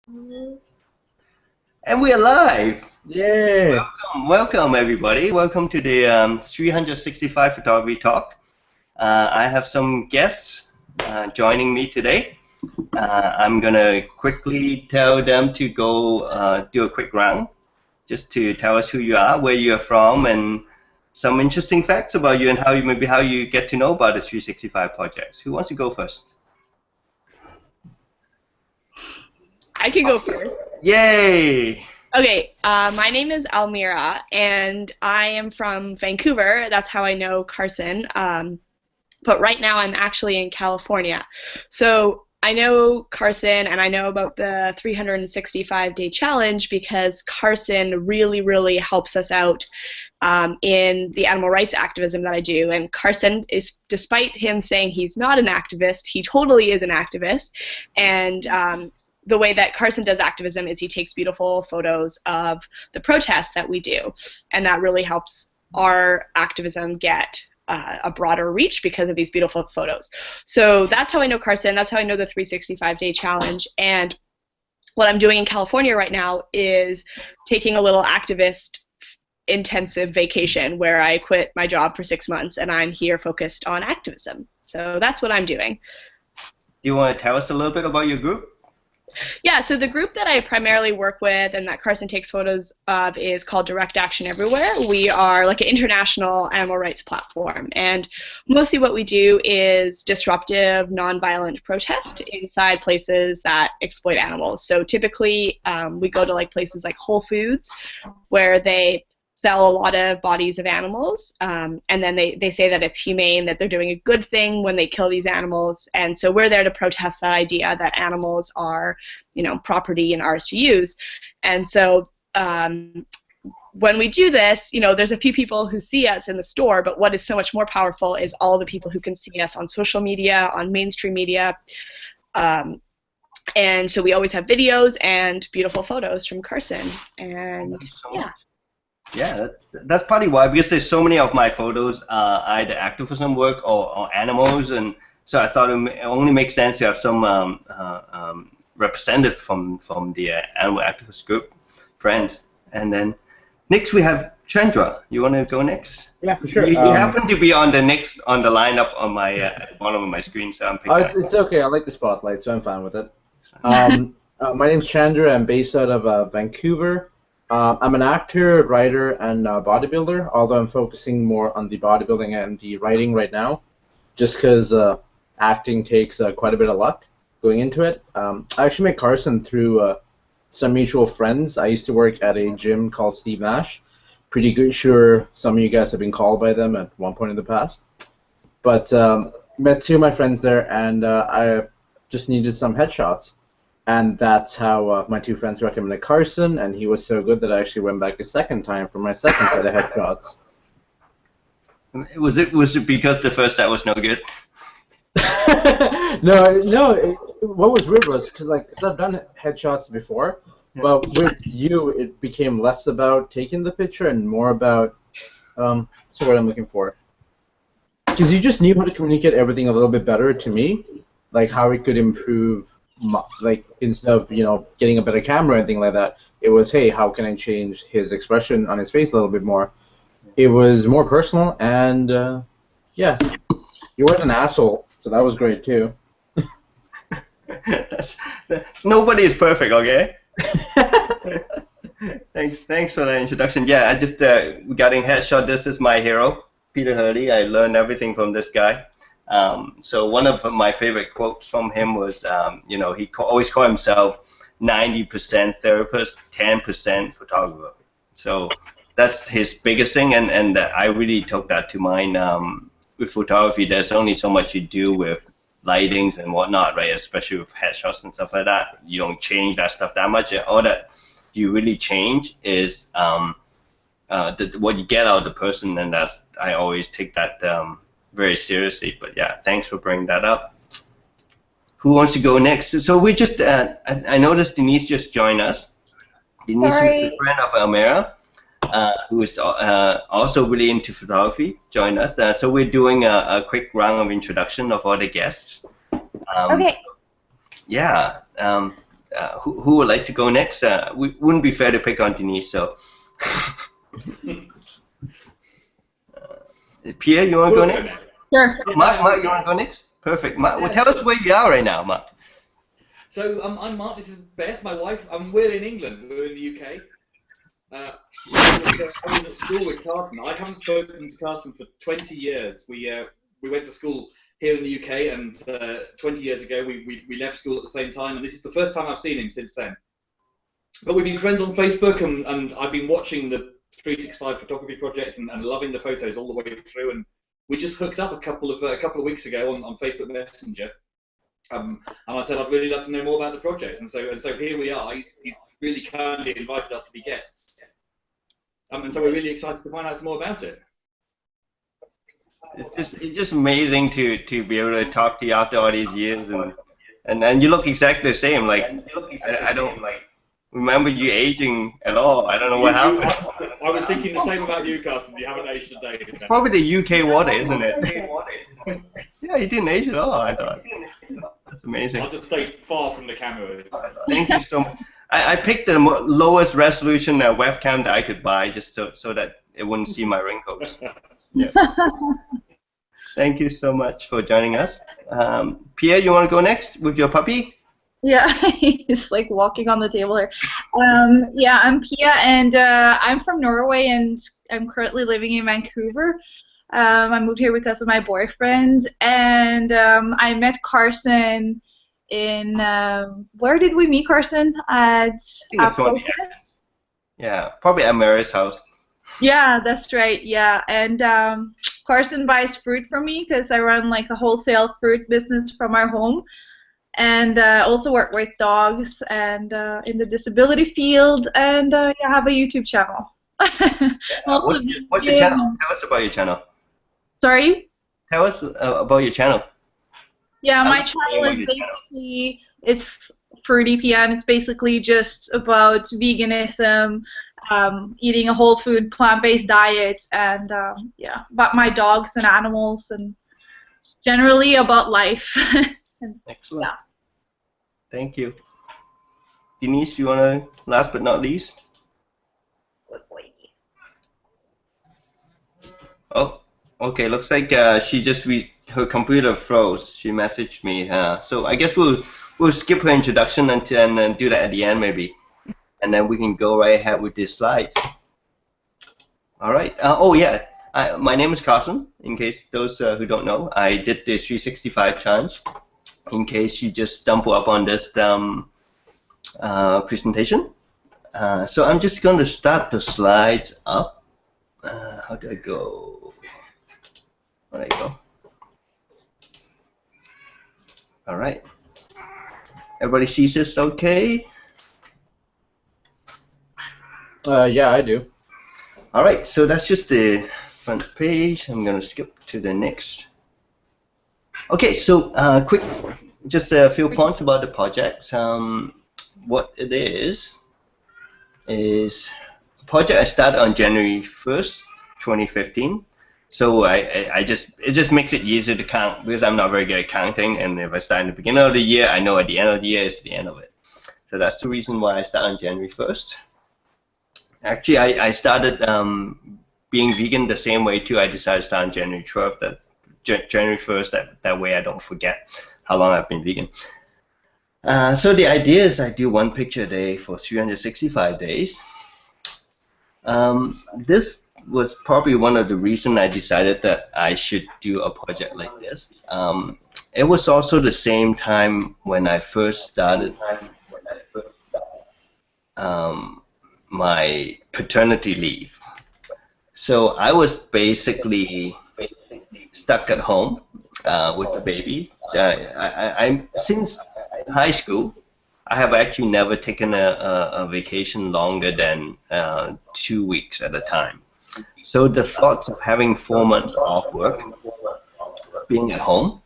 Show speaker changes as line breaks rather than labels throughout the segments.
And we're live.
Yeah.
Welcome everybody. Welcome to the 365 Photography Talk. I have some guests joining me today. I'm gonna quickly tell them to go do a quick round, just to tell us who you are, where you are from, and some interesting facts about you and how you get to know about the 365 projects. Who wants to go first?
I can go first.
Yay!
Okay, my name is Almira, and I am from Vancouver. That's how I know Carson. But right now I'm actually in California. So I know Carson and I know about the 365-day challenge because Carson really, really helps us out in the animal rights activism that I do. And Carson is, despite him saying he's not an activist, he totally is an activist. And the way that Carson does activism is he takes beautiful photos of the protests that we do, and that really helps our activism get a broader reach because of these beautiful photos. So that's how I know Carson. That's how I know the 365-day challenge. And what I'm doing in California right now is taking a little activist intensive vacation where I quit my job for 6 months and I'm here focused on activism. So that's what I'm doing.
Do you want to tell us a little bit about your group?
Yeah, so the group that I primarily work with and that Carson takes photos of is called Direct Action Everywhere. We are like an international animal rights platform, and mostly what we do is disruptive, nonviolent protest inside places that exploit animals. So typically we go to like places like Whole Foods where they sell a lot of bodies of animals, and then they say that it's humane, that they're doing a good thing when they kill these animals, and so we're there to protest that idea that animals are, property and ours to use. And so when we do this, there's a few people who see us in the store, but what is so much more powerful is all the people who can see us on social media, on mainstream media, and so we always have videos and beautiful photos from Carson, and yeah.
Yeah, that's probably why, because there's so many of my photos either activism work or animals, and so I thought it only makes sense to have some representative from the animal activist group, friends. And then next we have Chandra. You want to go next?
Yeah, for sure.
You happen to be on the lineup on my bottom of my screen, so I'm picking.
Oh, it's okay. I like the spotlight, so I'm fine with it. My name's Chandra. I'm based out of Vancouver. I'm an actor, writer, and bodybuilder, although I'm focusing more on the bodybuilding and the writing right now, just because acting takes quite a bit of luck going into it. I actually met Carson through some mutual friends. I used to work at a gym called Steve Nash. Pretty good, sure some of you guys have been called by them at one point in the past. But met two of my friends there, and I just needed some headshots. And that's how my two friends recommended Carson, and he was so good that I actually went back a second time for my second set of headshots.
Was it because the first set was no good?
No. What was weird was because I've done headshots before, but with you it became less about taking the picture and more about so what I'm looking for. Because you just knew how to communicate everything a little bit better to me, like how it could improve. Like instead of getting a better camera or anything like that, it was, hey, how can I change his expression on his face a little bit more? It was more personal, and yeah, you weren't an asshole, so that was great too.
Nobody is perfect, okay? Thanks for the introduction. Yeah, I just regarding headshot, this is my hero, Peter Hurley. I learned everything from this guy. So one of my favorite quotes from him was, he always called himself 90% therapist, 10% photographer. So that's his biggest thing, and I really took that to mind. With photography, there's only so much you do with lightings and whatnot, right? Especially with headshots and stuff like that. You don't change that stuff that much. All that you really change is what you get out of the person, and I always take that very seriously. But yeah, thanks for bringing that up. Who wants to go next? So we just, I noticed Denise just joined us. Denise is a friend of Almera, who is also really into photography, join us. So we're doing a quick round of introduction of all the guests.
Okay.
Yeah. who would like to go next? We wouldn't be fair to pick on Denise, so. Pierre, you want to go next?
Sure.
Mark, you want to go next? Perfect. Mark, well, tell us where you are right now, Mark.
So I'm Mark. This is Beth, my wife. We're in England. We're in the UK. I was at school with Carson. I haven't spoken to Carson for 20 years. We went to school here in the UK, and 20 years ago we left school at the same time, and this is the first time I've seen him since then. But we've been friends on Facebook, and I've been watching the 365 photography project and loving the photos all the way through, and we just hooked up a couple of weeks ago on Facebook Messenger. And I said I'd really love to know more about the project, and so here we are. He's really kindly invited us to be guests, and so we're really excited to find out some more about it.
It's just amazing to be able to talk to you after all these years, and you look exactly the same. Like I don't remember you aging at all. I don't know what happened.
I was thinking the same about you, Carson. You haven't aged a day.
It's probably the UK water, isn't it? Yeah, you didn't age at all, I thought. That's amazing.
I'll just stay far from the camera.
Thank you so much. I picked the lowest resolution webcam that I could buy just so that it wouldn't see my wrinkles. Yeah. Thank you so much for joining us. Pierre, you want to go next with your puppy?
Yeah, he's like walking on the table here. Yeah, I'm Pia, and I'm from Norway, and I'm currently living in Vancouver. I moved here because of my boyfriend, and I met Carson in, where did we meet Carson? At a protest?
Yeah, probably at Mary's house.
Yeah, that's right, yeah, and Carson buys fruit from me because I run like a wholesale fruit business from our home, and also work with dogs and in the disability field, and yeah, have a YouTube channel.
What's your channel? Tell us about your channel.
Sorry?
Tell us about your channel.
Yeah, my channel is basically, it's Fruity Pia, and it's basically just about veganism, eating a whole food, plant-based diet, and yeah, about my dogs and animals, and generally about life. And,
excellent.
Yeah.
Thank you. Denise, you want to, last but not least? Oh, okay. Looks like she just her computer froze. She messaged me. So I guess we'll skip her introduction and do that at the end maybe, and then we can go right ahead with these slides. All right. Oh yeah. My name is Carson. In case those who don't know, I did the 365 challenge. In case you just stumble up on this presentation. So I'm just going to start the slides up. How do I go? There you go. All right. Everybody sees this okay?
Yeah, I do.
All right, so that's just the front page. I'm going to skip to the next. Okay, so quick, just a few points about the project. What it is a project I started on January 1st, 2015. So it just makes it easier to count because I'm not very good at counting, and if I start in the beginning of the year, I know at the end of the year is the end of it. So that's the reason why I started on January 1st. Actually, I started being vegan the same way too. I decided to start on January 12th, January 1st, that way I don't forget how long I've been vegan. So the idea is I do one picture a day for 365 days. This was probably one of the reasons I decided that I should do a project like this. It was also the same time when I first started my paternity leave. So I was basically stuck at home with the baby. I'm since high school, I have actually never taken a vacation longer than 2 weeks at a time. So the thoughts of having 4 months off work, being at home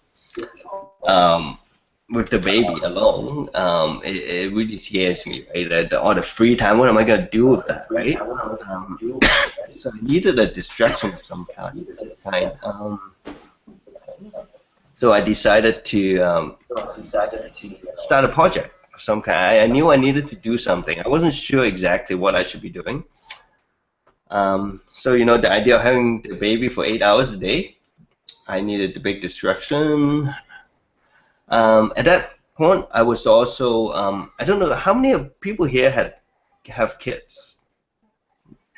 with the baby alone, it really scares me, right? All the free time, what am I going to do with that, right? So I needed a distraction of some kind. So I decided to start a project, of some kind. I knew I needed to do something. I wasn't sure exactly what I should be doing. So the idea of having the baby for 8 hours a day, I needed the big distraction. At that point, I was also I don't know how many of people here have kids.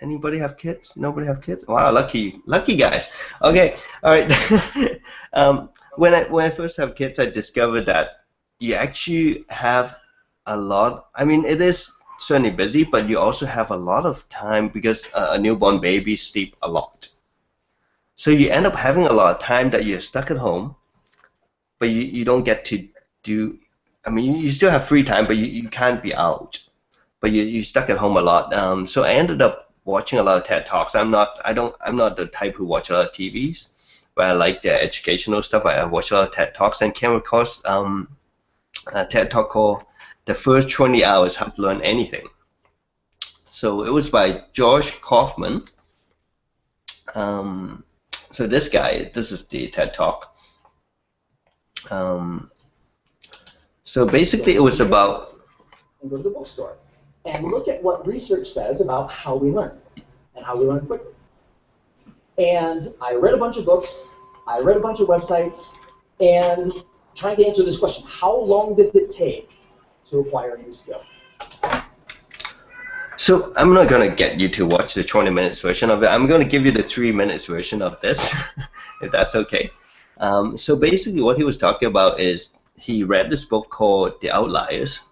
Anybody have kids? Nobody have kids? Wow, lucky guys. Okay, all right. When I first have kids, I discovered that you actually have a lot. I mean, it is certainly busy, but you also have a lot of time because a newborn baby sleep a lot. So you end up having a lot of time that you're stuck at home, but you don't get to do. I mean, you still have free time, but you can't be out. But you're stuck at home a lot. So I ended up watching a lot of TED Talks. I'm not the type who watch a lot of TVs, but I like the educational stuff. I watch a lot of TED Talks and came across a TED Talk called "The First 20 Hours: How to Learn Anything." So it was by George Kaufman. So this is the TED Talk. So basically, it was about.
And go to the bookstore and look at what research says about how we learn and how we learn quickly. And I read a bunch of books, I read a bunch of websites, and trying to answer this question: how long does it take to acquire a new skill?
So I'm not going to get you to watch the 20 minutes version of it. I'm going to give you the 3 minutes version of this, if that's okay. So basically what he was talking about is he read this book called The Outliers,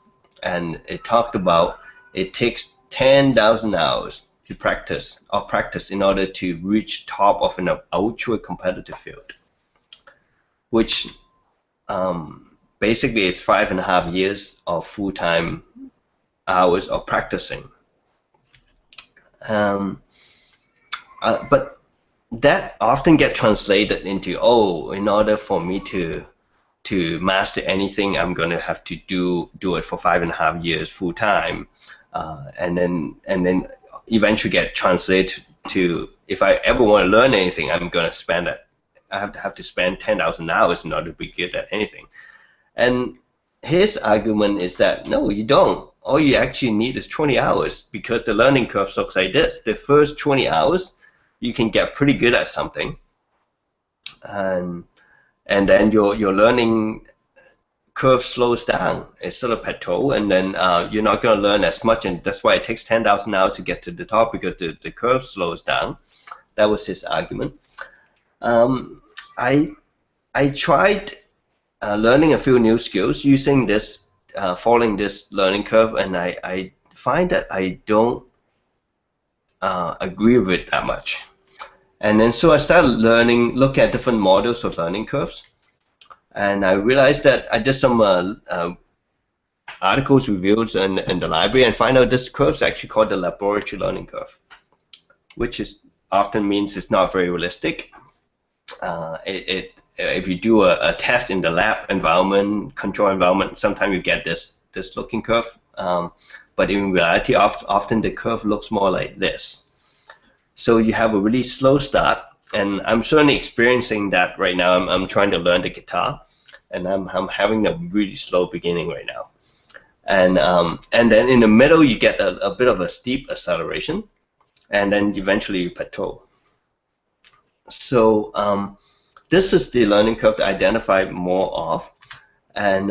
and it talked about it takes 10,000 hours to practice in order to reach top of an ultra competitive field, which basically is 5.5 years of full-time hours of practicing. But that often gets translated into, in order for me to master anything, I'm going to have to do it for 5.5 years full time, and then eventually get translated to, if I ever want to learn anything, I'm going to spend it. I have to spend 10,000 hours in order to be good at anything. And his argument is that no, you don't. All you actually need is 20 hours, because the learning curve looks like this. The first 20 hours, you can get pretty good at something, and then your learning curve slows down. It sort of plateau, and then you're not going to learn as much, and that's why it takes 10,000 hours to get to the top, because the curve slows down. That was his argument. I tried learning a few new skills using this, following this learning curve, and I find that I don't agree with it that much. And then so I started looking at different models of learning curves, and I realized that I did some articles, reviews in the library, and find out this curve is actually called the laboratory learning curve, which often means it's not very realistic. If you do a test in the lab environment, control environment, sometimes you get this looking curve, but in reality, often the curve looks more like this. So you have a really slow start, and I'm certainly experiencing that right now. I'm trying to learn the guitar, and I'm having a really slow beginning right now. And then in the middle, you get a bit of a steep acceleration, and then eventually you plateau. So this is the learning curve that I identify more of, and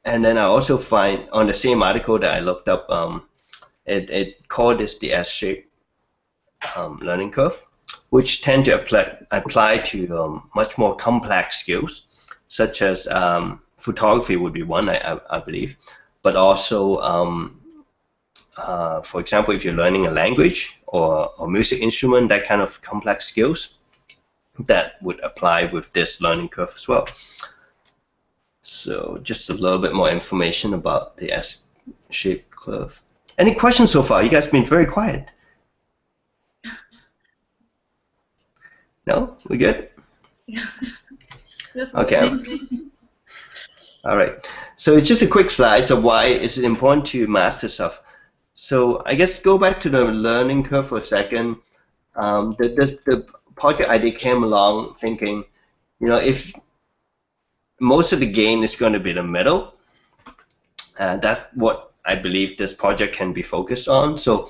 then I also find on the same article that I looked up, it called this the S-shaped learning curve, which tend to apply to much more complex skills, such as photography would be one, I believe, but also, for example, if you're learning a language or music instrument, that kind of complex skills, that would apply with this learning curve as well. So just a little bit more information about the S-shaped curve. Any questions so far? You guys have been very quiet. No? We good?
Just
okay. All right. So it's just a quick slide of why it's important to master stuff. So I guess go back to the learning curve for a second. The project idea came along thinking, if most of the gain is going to be the middle, That's what I believe this project can be focused on. So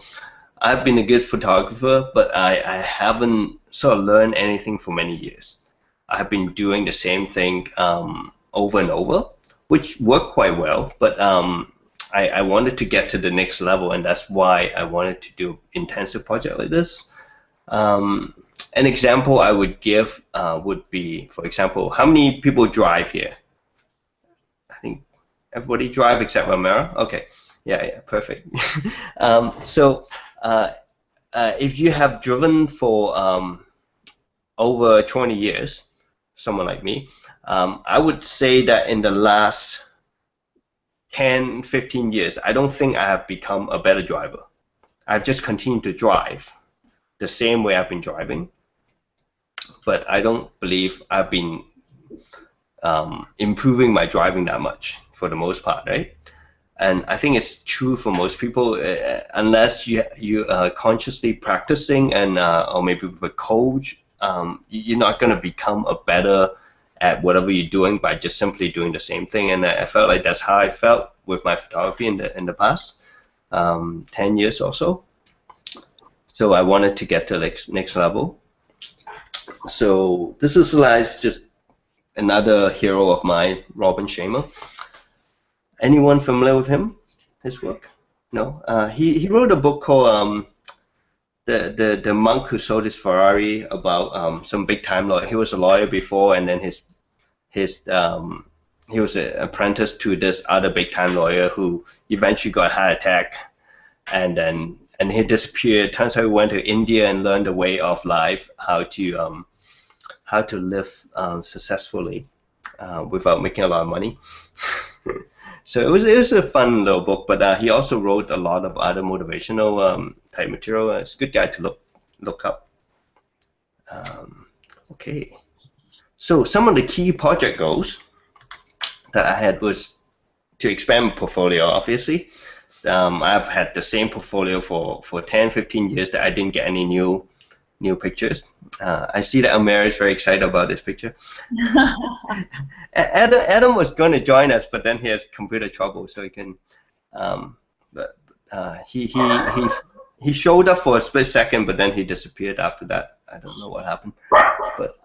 I've been a good photographer, but I haven't sort of learned anything for many years. I've been doing the same thing over and over, which worked quite well, but I wanted to get to the next level, and that's why I wanted to do an intensive project like this. An example I would give would be, for example, how many people drive here? I think everybody drive except Romero. Okay, yeah, perfect. So if you have driven for over 20 years, someone like me, I would say that in the last 10, 15 years, I don't think I have become a better driver. I've just continued to drive the same way I've been driving, but I don't believe I've been improving my driving that much for the most part, right? And I think it's true for most people, unless you are consciously practicing and or maybe with a coach, you're not going to become a better at whatever you're doing by just simply doing the same thing. And I felt like that's how I felt with my photography in the past 10 years or so. So I wanted to get to the next level. So this is just another hero of mine, Robin Schaemer. Anyone familiar with him? His work? No. He wrote a book called the Monk Who Sold His Ferrari, about some big time lawyer. He was a lawyer before, and then he was an apprentice to this other big time lawyer who eventually got a heart attack, and he disappeared. Turns out he went to India and learned the way of life, how to live successfully without making a lot of money. So it was a fun little book, but he also wrote a lot of other motivational type material. It's a good guy to look up. Okay, so some of the key project goals that I had was to expand my portfolio, obviously. I've had the same portfolio for 10, 15 years that I didn't get any new pictures. I see that Amir is very excited about this picture. Adam was going to join us, but then he has computer trouble, so he can. He showed up for a split second, but then he disappeared after that. I don't know what happened. But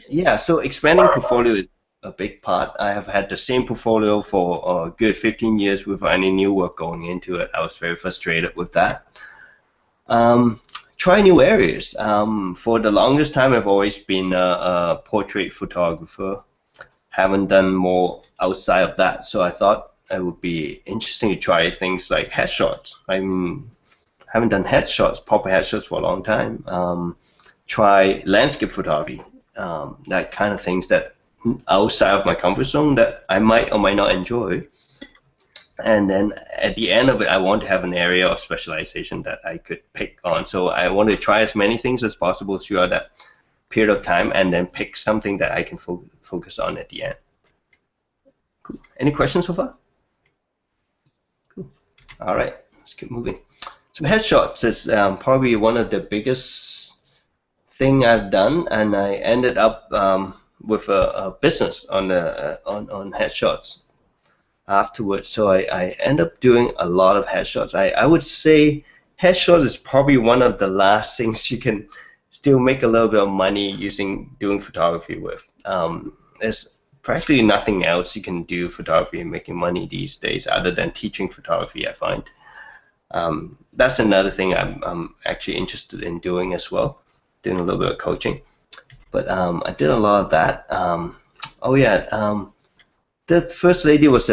yeah, so expanding portfolio is a big part. I have had the same portfolio for a good 15 years without any new work going into it. I was very frustrated with that. Try new areas. For the longest time, I've always been a portrait photographer. Haven't done more outside of that, so I thought it would be interesting to try things like headshots. I mean, haven't done headshots, proper headshots, for a long time. Try landscape photography, that kind of things that outside of my comfort zone that I might or might not enjoy. And then at the end of it, I want to have an area of specialization that I could pick on. So I want to try as many things as possible throughout that period of time, and then pick something that I can focus on at the end. Cool. Any questions so far? Cool. All right, let's keep moving. So headshots is probably one of the biggest thing I've done, and I ended up with a business on headshots afterwards. So I end up doing a lot of headshots. I would say headshots is probably one of the last things you can still make a little bit of money doing photography with. There's practically nothing else you can do photography and making money these days other than teaching photography, I find. That's another thing I'm actually interested in doing as well, doing a little bit of coaching. But I did a lot of that. Oh yeah, the first lady was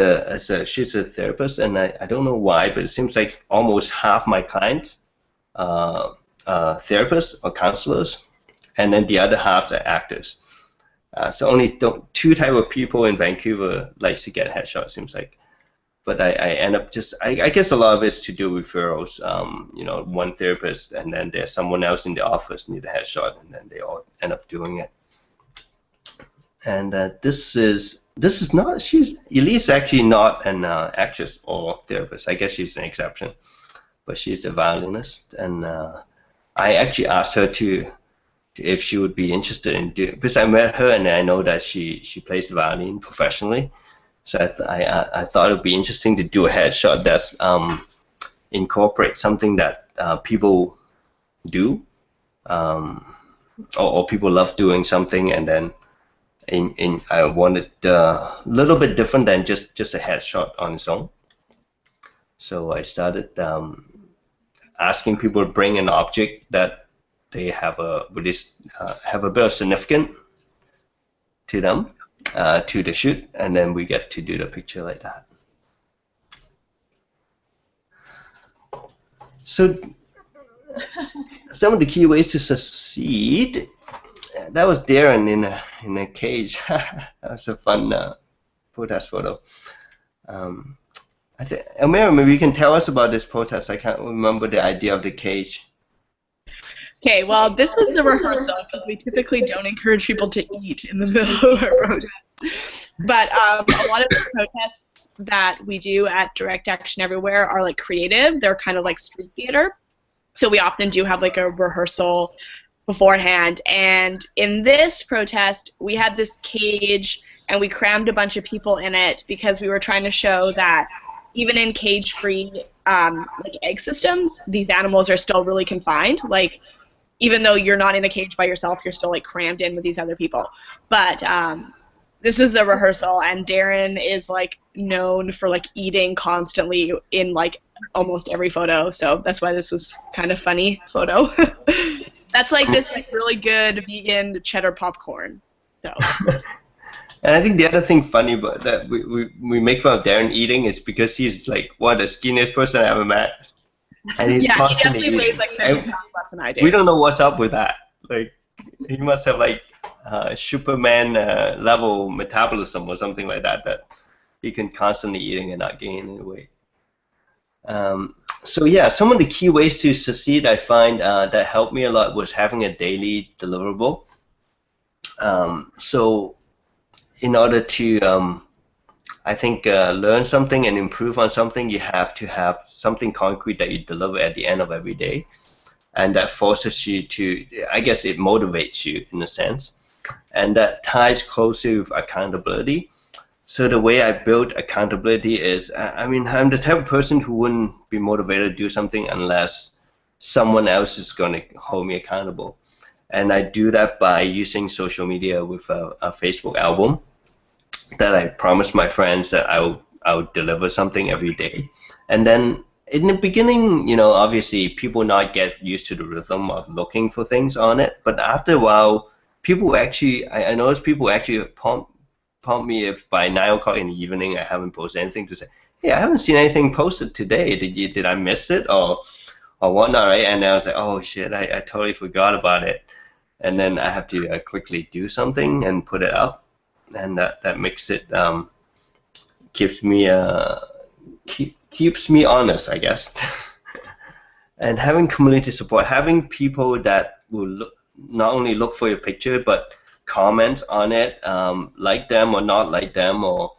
she's a therapist, and I don't know why, but it seems like almost half my clients therapists or counselors, and then the other half are actors. So only two type of people in Vancouver likes to get headshots, seems like. But I end up I guess a lot of it's to do with referrals. You know, one therapist, and then there's someone else in the office need a headshot, and then they all end up doing it. And this is not, Elise actually not an actress or therapist. I guess she's an exception, but she's a violinist, and I actually asked her if she would be interested in doing, because I met her and I know that she plays the violin professionally, So I thought it would be interesting to do a headshot that's incorporates something that people do, or people love doing something, and then I wanted a little bit different than just a headshot on its own. So I started asking people to bring an object that they have have a bit of significance to them, to the shoot, and then we get to do the picture like that. So some of the key ways to succeed. That was Darren in a cage. That was a fun protest photo. Elmira, maybe you can tell us about this protest. I can't remember the idea of the cage.
Okay, well, this was the rehearsal because we typically don't encourage people to eat in the middle of our protest. But a lot of the protests that we do at Direct Action Everywhere are like creative. They're kind of like street theater. So we often do have like a rehearsal beforehand. And in this protest, we had this cage and we crammed a bunch of people in it because we were trying to show that even in cage-free like egg systems, these animals are still really confined. Like, even though you're not in a cage by yourself, you're still like crammed in with these other people. But this was the rehearsal, and Darren is like known for like eating constantly in like almost every photo. So that's why this was kind of funny photo. That's like this like really good vegan cheddar popcorn. So.
And I think the other thing funny about that we make fun of Darren eating is because he's like the skinniest person I ever met. And he's constantly
he definitely
eating.
weighs like 50 pounds less than I do.
We don't know what's up with that. Like, he must have like Superman level metabolism or something like that he can constantly eating and not gain any weight. So yeah, some of the key ways to succeed I find that helped me a lot was having a daily deliverable. So in order to I think learn something and improve on something, you have to have something concrete that you deliver at the end of every day, and that forces you to, I guess it motivates you in a sense, and that ties closely with accountability. So the way I build accountability is, I mean, I'm the type of person who wouldn't be motivated to do something unless someone else is going to hold me accountable, and I do that by using social media with a Facebook album that I promise my friends that I would deliver something every day. And then in the beginning, you know, obviously people not get used to the rhythm of looking for things on it, but after a while, people actually, I noticed people actually prompt me if by 9 o'clock in the evening I haven't posted anything, to say, hey, I haven't seen anything posted today. Did I miss it or whatnot, right? And then I was like, oh shit, I totally forgot about it. And then I have to quickly do something and put it up. And that makes it keeps me honest, I guess. And having community support, having people that will not only look for your picture but comment on it, like them or not like them, or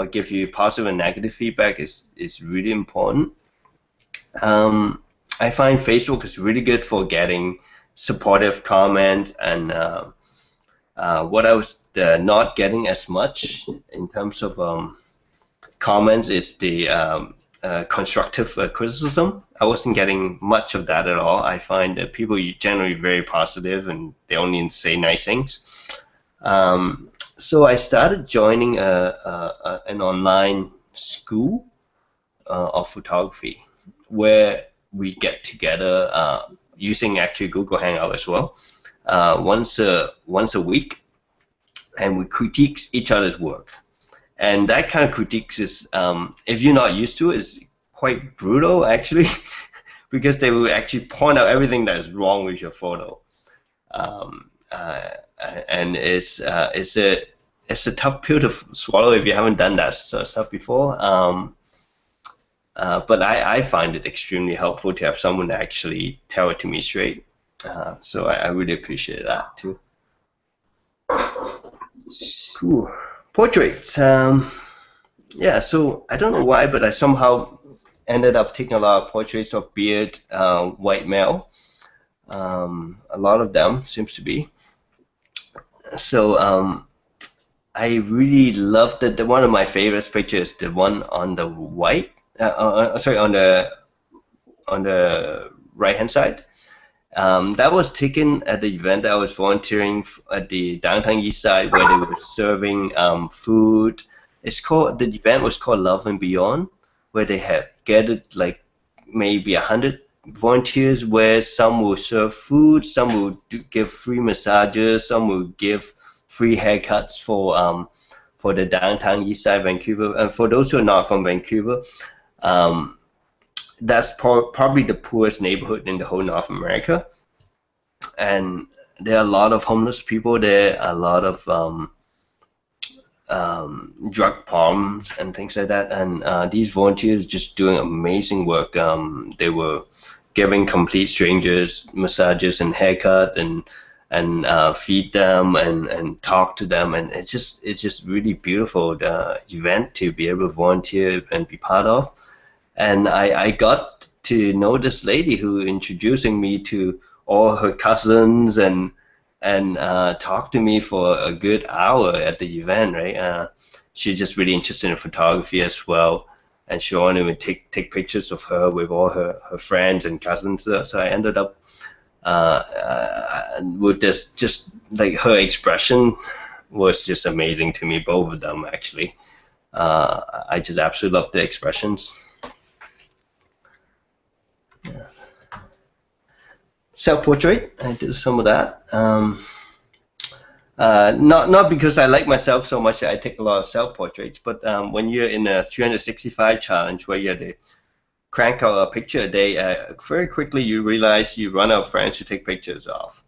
give you positive and negative feedback is really important. I find Facebook is really good for getting supportive comments, and what I was not getting as much in terms of comments is the constructive criticism. I wasn't getting much of that at all. I find that people are generally very positive and they only say nice things. So I started joining an online school of photography where we get together using actually Google Hangout as well, once a week, and we critique each other's work. And that kind of critiques is, if you're not used to it, is quite brutal actually, because they will actually point out everything that is wrong with your photo. And it's a tough pill to swallow if you haven't done that sort of stuff before. But I find it extremely helpful to have someone actually tell it to me straight. So I really appreciate that too. Cool. Portraits. Yeah, so I don't know why, but I somehow ended up taking a lot of portraits of beard white male. A lot of them seems to be. So I really loved it. One of my favorite pictures, the one on the white, sorry, on the right hand side. That was taken at the event I was volunteering at the downtown east side where they were serving food. The event was called Love and Beyond, where they had gathered like maybe 100 volunteers, where some will serve food, some will give free massages, some will give free haircuts for the downtown east side Vancouver. And for those who are not from Vancouver, um, that's probably the poorest neighborhood in the whole North America, and there are a lot of homeless people there, a lot of drug problems and things like that, and these volunteers just doing amazing work. They were giving complete strangers massages and haircut and feed them and talk to them, and it's just really beautiful the event to be able to volunteer and be part of. And I got to know this lady who introducing me to all her cousins and talked to me for a good hour at the event, right? She's just really interested in photography as well, and she wanted me to take pictures of her with all her friends and cousins. So I ended up with this, just like her expression was just amazing to me, both of them actually. I just absolutely love the expressions. Yeah. Self-portrait, I do some of that. Not because I like myself so much that I take a lot of self-portraits, but when you're in a 365 challenge where you have to crank out a picture a day, very quickly you realize you run out of friends to take pictures of.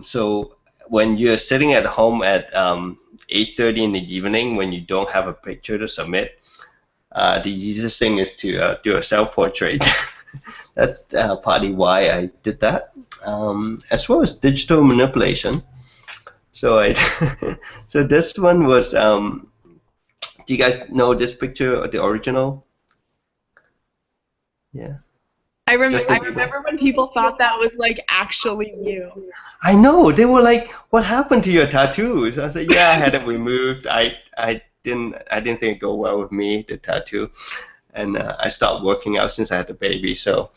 So when you're sitting at home at 8:30 in the evening when you don't have a picture to submit, the easiest thing is to do a self-portrait. That's partly why I did that, as well as digital manipulation. So so this one was. Do you guys know this picture, the original? Yeah.
I remember when people thought that was like actually you.
I know, they were like, "What happened to your tattoos?" I said, "Yeah, I had it removed. I didn't think it'd go well with me, the tattoo, and I stopped working out since I had the baby." So,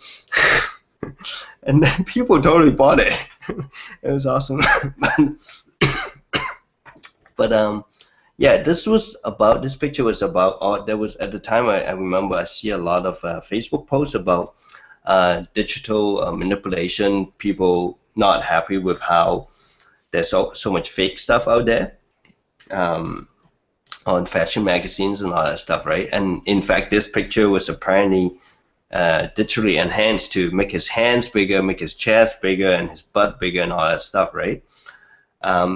and then people totally bought it. It was awesome. But yeah, this picture was about. There was at the time I remember I see a lot of Facebook posts about digital manipulation. People not happy with how there's so much fake stuff out there on fashion magazines and all that stuff, right? And in fact, this picture was apparently digitally enhanced to make his hands bigger, make his chest bigger, and his butt bigger, and all that stuff, right?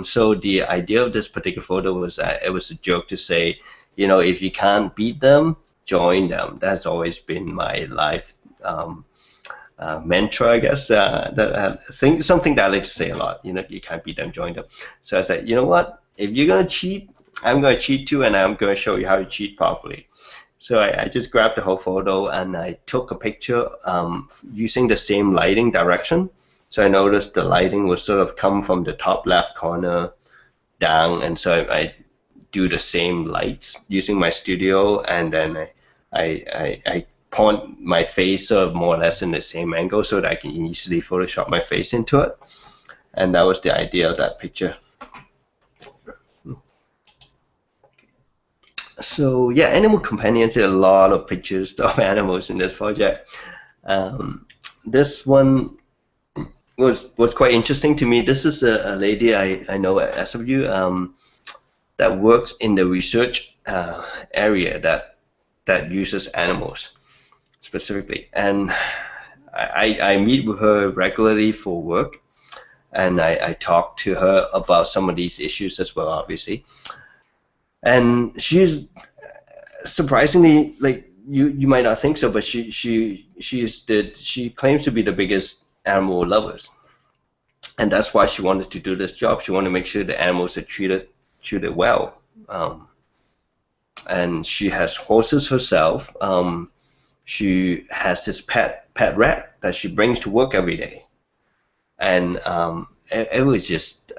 So the idea of this particular photo was it was a joke to say, you know, if you can't beat them, join them. That's always been my life mantra, I guess. Something that I like to say a lot. You know, you can't beat them, join them. So I said, you know what? If you're gonna cheat, I'm gonna cheat too, and I'm gonna show you how to cheat properly. So I just grabbed the whole photo and I took a picture using the same lighting direction. So I noticed the lighting was sort of come from the top left corner down, and so I do the same lights using my studio, and then I point my face sort of more or less in the same angle so that I can easily Photoshop my face into it, and that was the idea of that picture. So yeah, animal companions, did a lot of pictures of animals in this project. This one was quite interesting to me. This is a lady I know at SW that works in the research area that uses animals specifically, and I meet with her regularly for work, and I talk to her about some of these issues as well, obviously. And she's surprisingly, like you might not think so, but she claims to be the biggest animal lovers, and that's why she wanted to do this job. She wanted to make sure the animals are treated well, and she has horses herself. She has this pet rat that she brings to work every day, and it was just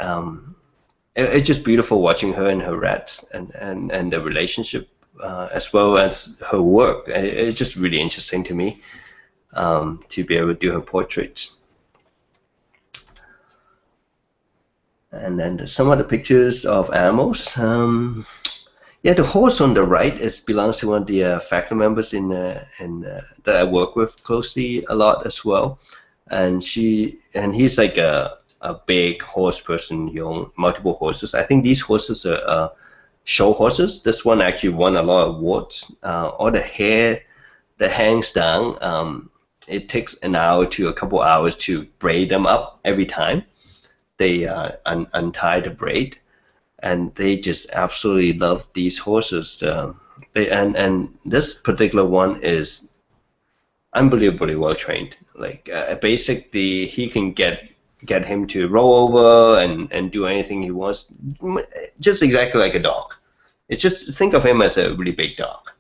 it's just beautiful watching her and her rats and the relationship as well as her work. It's just really interesting to me to be able to do her portraits. And then there's some other pictures of animals. Yeah, the horse on the right belongs to one of the faculty members that I work with closely a lot as well. And he's like a big horse person. He owns multiple horses. I think these horses are show horses. This one actually won a lot of awards. All the hair that hangs down, it takes an hour to a couple hours to braid them up every time they untie the braid, and they just absolutely love these horses. And this particular one is unbelievably well trained. Like basically, he can get him to roll over and do anything he wants, just exactly like a dog. It's just think of him as a really big dog,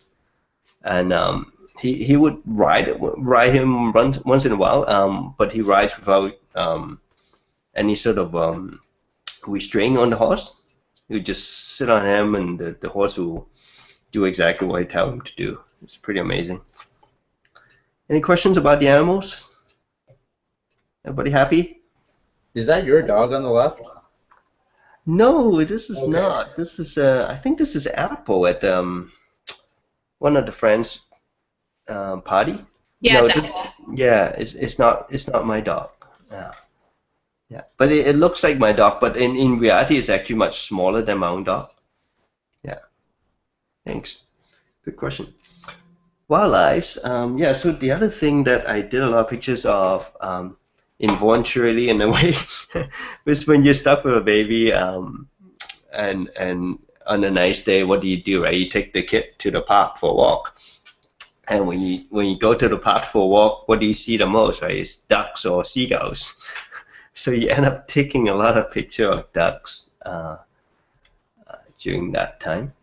and he would ride him once in a while, but he rides without any sort of restraint on the horse. You just sit on him, and the horse will do exactly what I tell him to do. It's pretty amazing. Any questions about the animals? Everybody happy?
Is that your dog on the left?
No, this is
Okay.
not. This is I think this is Apple at one of the friends' party.
Yeah,
No,
it's
this,
Apple.
yeah, it's not my dog. Yeah. Yeah, but it looks like my dog, but in reality, it's actually much smaller than my own dog. Yeah, thanks. Good question. Wildlife, yeah, so the other thing that I did a lot of pictures of involuntarily in a way was when you're stuck with a baby and on a nice day, what do, right? You take the kid to the park for a walk. And when you go to the park for a walk, what do you see the most, right? It's ducks or seagulls. So you end up taking a lot of pictures of ducks during that time.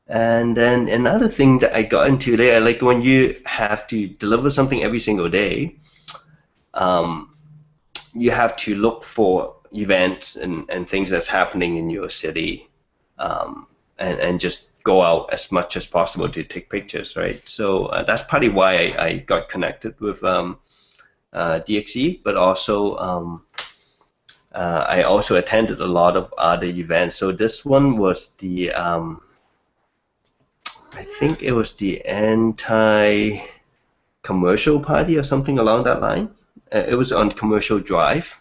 And then another thing that I got into there, like when you have to deliver something every single day, you have to look for events and things that's happening in your city, and just go out as much as possible to take pictures, right? So that's probably why I got connected with DXE, but also I also attended a lot of other events. So this one was the I think it was the anti-commercial party or something along that line. It was on Commercial Drive,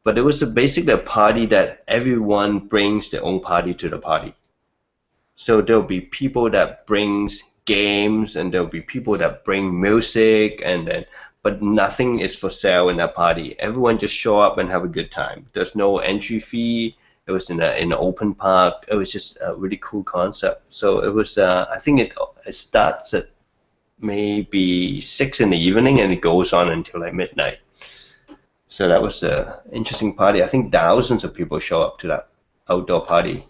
but it was basically a party that everyone brings their own party to the party. So there'll be people that brings games, and there'll be people that bring music, but nothing is for sale in that party. Everyone just show up and have a good time. There's no entry fee. It was in an open park. It was just a really cool concept. So it was. I think it starts at maybe 6 in the evening and it goes on until like midnight. So that was an interesting party. I think thousands of people show up to that outdoor party.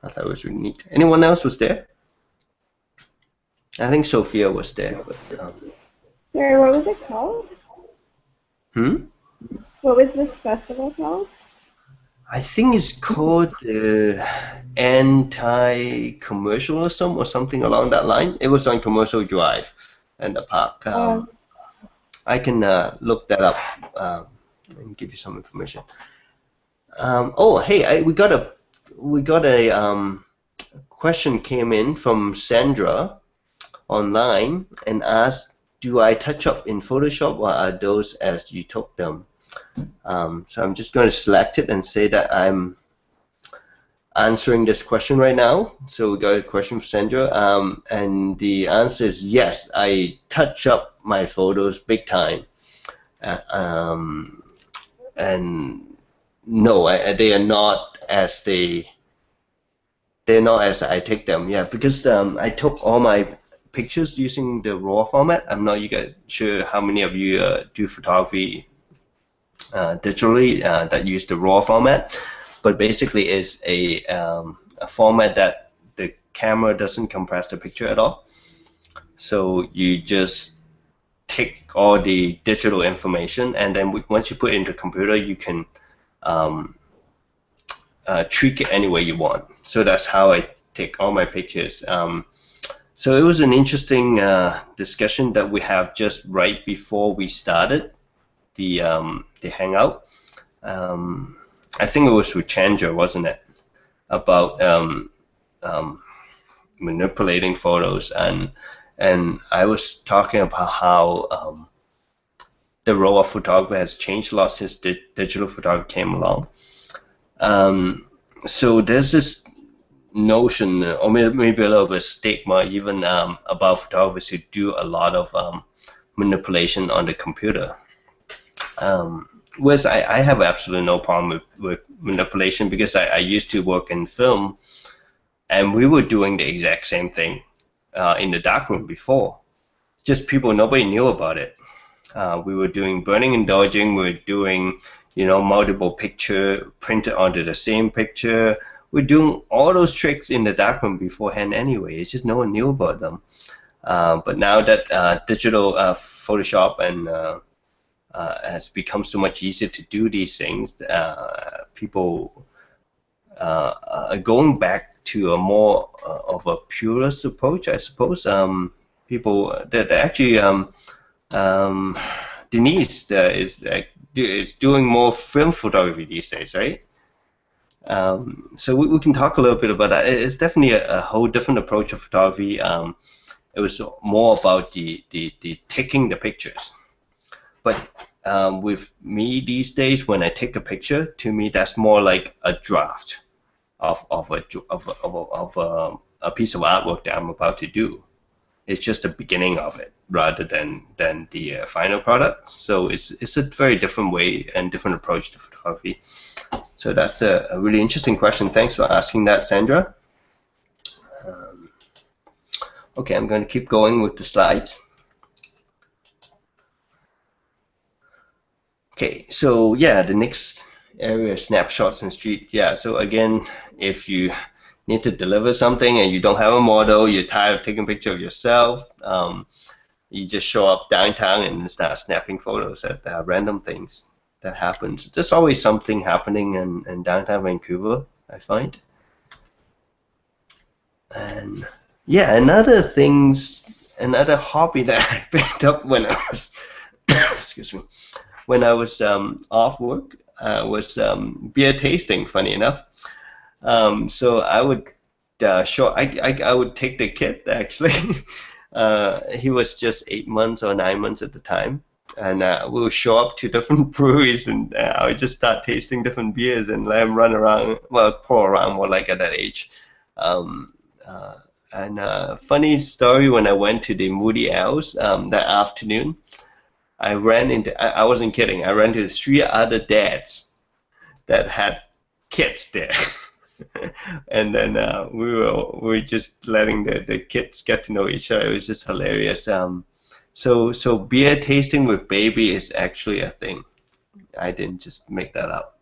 I thought it was really neat. Anyone else was there? I think Sophia was there. But,
Sorry, what was it called? What was this festival called?
I think it's called anti-commercialism or something along that line. It was on Commercial Drive in the park. I can look that up and give you some information. Oh, hey, we got a question came in from Sandra online and asked, do I touch up in Photoshop or are those as you took them? So I'm just going to select it and say that I'm answering this question right now. So we got a question from Sandra, and the answer is yes, I touch up my photos big time. And no, they are not as they're not as I take them. Yeah, because I took all my pictures using the RAW format. I'm not sure how many of you do photography digitally that use the RAW format, but basically it's a format that the camera doesn't compress the picture at all. So you just take all the digital information, and then once you put it into the computer, you can tweak it any way you want. So that's how I take all my pictures. So it was an interesting discussion that we have just right before we started the hangout. I think it was with Chandra, wasn't it? About manipulating photos, and I was talking about how the role of photography has changed a lot since digital photography came along. So there's this notion, or maybe a little bit of stigma, even about photographers who do a lot of manipulation on the computer. Whereas I have absolutely no problem with manipulation, because I used to work in film, and we were doing the exact same thing in the darkroom before. Just nobody knew about it. We were doing burning and dodging. We were doing, multiple picture printed onto the same picture. We're doing all those tricks in the darkroom beforehand anyway. It's just no one knew about them. But now that digital Photoshop and has become so much easier to do these things, people are going back to a more of a purist approach, I suppose. People that actually Denise is doing more film photography these days, right? So we can talk a little bit about that. It's definitely a whole different approach of photography. It was more about the taking the pictures. But with me these days, when I take a picture, to me that's more like a draft of a piece of artwork that I'm about to do. It's just the beginning of it, rather than the final product. So it's a very different way and different approach to photography. So that's a really interesting question. Thanks for asking that, Sandra. Okay, I'm going to keep going with the slides. Okay, so yeah, the next area, snapshots and street. Yeah, so again, if you need to deliver something and you don't have a model, you're tired of taking a picture of yourself, you just show up downtown and start snapping photos at random things that happens. There's always something happening in downtown Vancouver, I find. And yeah, another hobby that I picked up when I was excuse me, when I was off work was beer tasting. Funny enough, so I would I would take the kid, actually. He was just 8 months or 9 months at the time, and we would show up to different breweries, and I would just start tasting different beers and let him run around, well, crawl around more like at that age. Funny story, when I went to the Moody Owls that afternoon, I wasn't kidding, I ran into 3 other dads that had kids there. And then we were just letting the kids get to know each other. It was just hilarious. So beer tasting with baby is actually a thing. I didn't just make that up.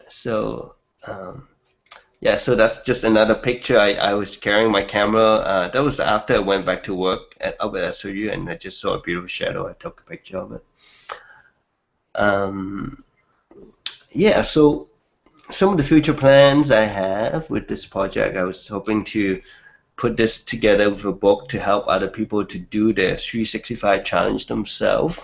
So yeah, so that's just another picture. I was carrying my camera. That was after I went back to work at SOU, and I just saw a beautiful shadow. I took a picture of it. Yeah, so some of the future plans I have with this project, I was hoping to put this together with a book to help other people to do the 365 challenge themselves.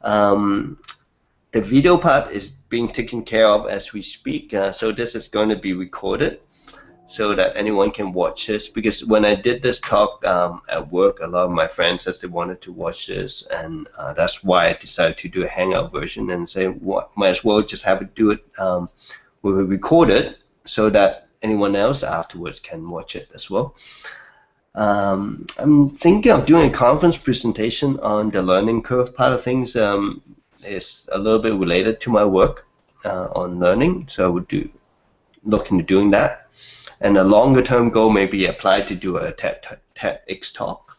The video part is being taken care of as we speak, so this is going to be recorded so that anyone can watch this, because when I did this talk at work, a lot of my friends said they wanted to watch this, and that's why I decided to do a hangout version and say, might as well just have it do it, we will record it so that anyone else afterwards can watch it as well. I'm thinking of doing a conference presentation on the learning curve part of things. Is a little bit related to my work on learning, so I would look into doing that. And a longer term goal may be applied to do a TEDx talk.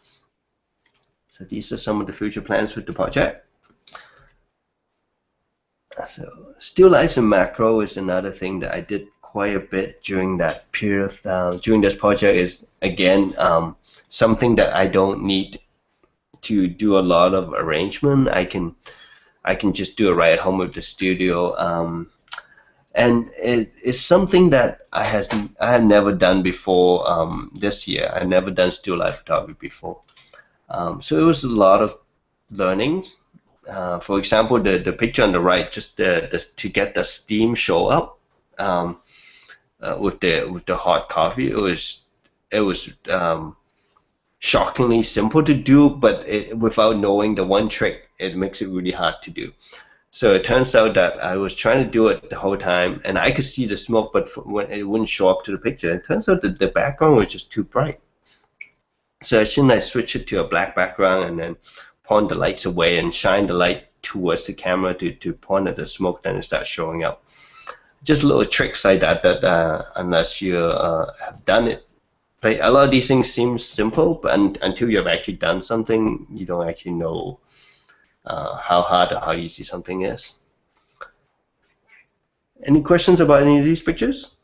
So these are some of the future plans with the project. So still lifes in macro is another thing that I did quite a bit during that period of, during this project. Is again something that I don't need to do a lot of arrangement. I can just do it right at home with the studio. and it's something that I have never done before. This year, I never done still life photography before. So it was a lot of learnings. For example, the picture on the right, just to get the steam show up with the hot coffee, it was shockingly simple to do, but without knowing the one trick, it makes it really hard to do. So it turns out that I was trying to do it the whole time, and I could see the smoke, but when it wouldn't show up to the picture. It turns out that the background was just too bright. So as soon as I switch it to a black background and then point the lights away and shine the light towards the camera to point at the smoke, then it starts showing up. Just little tricks like that unless you have done it. Like, a lot of these things seem simple, but until you have actually done something, you don't actually know how hard or how easy something is. Any questions about any of these pictures?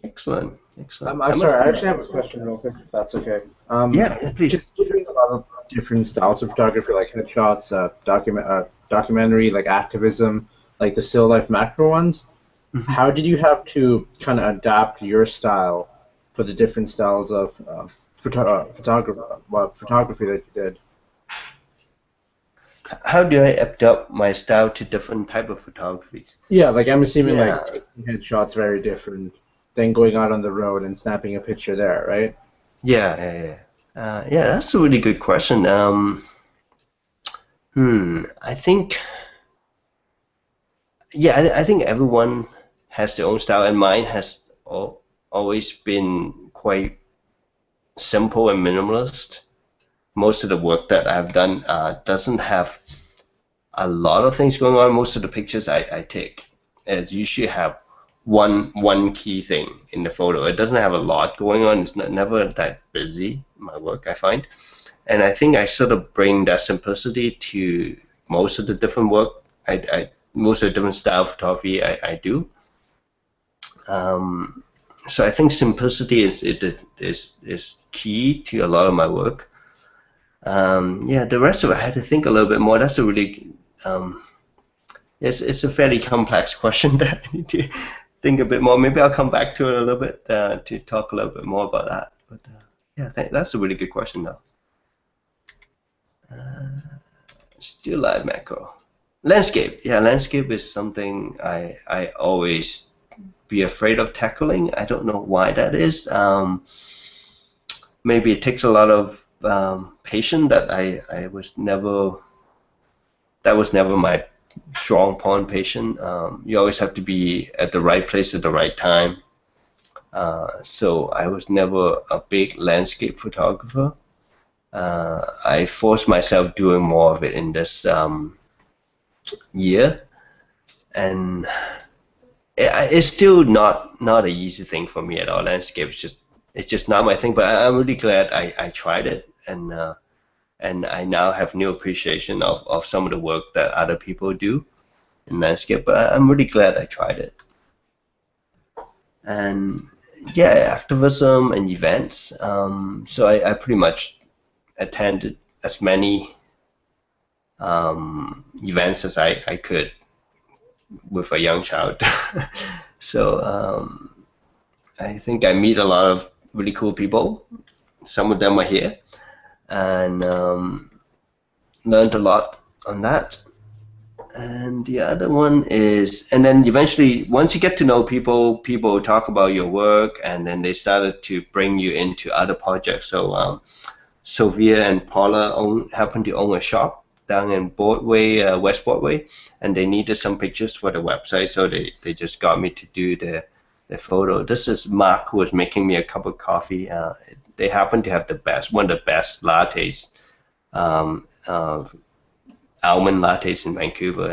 Excellent. Excellent.
I'm sorry, I actually have a question real quick, if that's okay.
Yeah, please.
Just doing a lot of different styles of photography, like headshots, documentary, like activism, like the still life macro ones.
Mm-hmm.
How did you have to kind of adapt your style for the different styles of photography that you did?
How do I adapt my style to different type of photography?
Yeah, like I'm assuming like taking headshots very different than going out on the road and snapping a picture there, right?
Yeah, that's a really good question. I think, I think everyone has their own style, and mine has always been quite simple and minimalist. Most of the work that I've done doesn't have a lot of things going on. Most of the pictures I take, it usually have one key thing in the photo. It doesn't have a lot going on. It's never that busy, my work, I find. And I think I sort of bring that simplicity to most of the different work, most of the different style of photography I do. So I think simplicity is key to a lot of my work. The rest of it I had to think a little bit more. That's a really it's a fairly complex question that I need to think a bit more. Maybe I'll come back to it a little bit to talk a little bit more about that. But that's a really good question though. Still live macro. Landscape. Yeah, landscape is something I always be afraid of tackling. I don't know why that is. Maybe it takes a lot of patience that that was never my strong point. Patience. You always have to be at the right place at the right time. So I was never a big landscape photographer. I forced myself doing more of it in this year, and it's still not an easy thing for me at all. Landscape it's just not my thing. But I'm really glad I tried it, and I now have new appreciation of some of the work that other people do in landscape. But I'm really glad I tried it. And activism and events. So I pretty much attended as many events as I could with a young child. So I think I meet a lot of really cool people. Some of them are here, and learned a lot on that. And the other one is, and then eventually, once you get to know people, people talk about your work, and then they started to bring you into other projects. So Sophia and Paula happen to own a shop down in Broadway, West Broadway, and they needed some pictures for the website, so they just got me to do the photo. This is Mark, who was making me a cup of coffee. They happen to have one of the best lattes, almond lattes in Vancouver,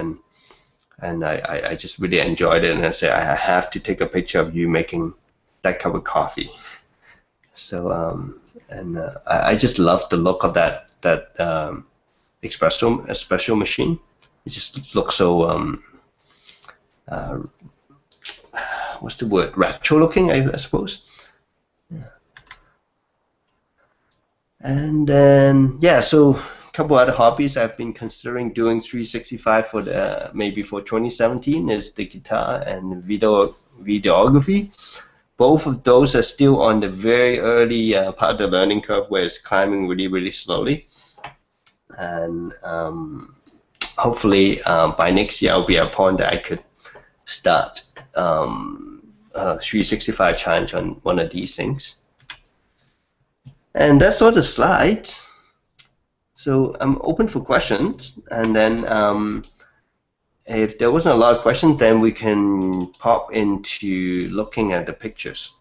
and I just really enjoyed it, and I said I have to take a picture of you making that cup of coffee. So I just love the look of that espresso machine. It just looks so what's the word? Retro looking, I suppose. Yeah. And then so couple other hobbies I've been considering doing 365 for maybe for 2017 is the guitar and videography. Both of those are still on the very early part of the learning curve where it's climbing really, really slowly. And hopefully by next year I'll be at a point that I could start a 365 challenge on one of these things. And that's all the slides. So I'm open for questions, and then if there wasn't a lot of questions, then we can pop into looking at the pictures.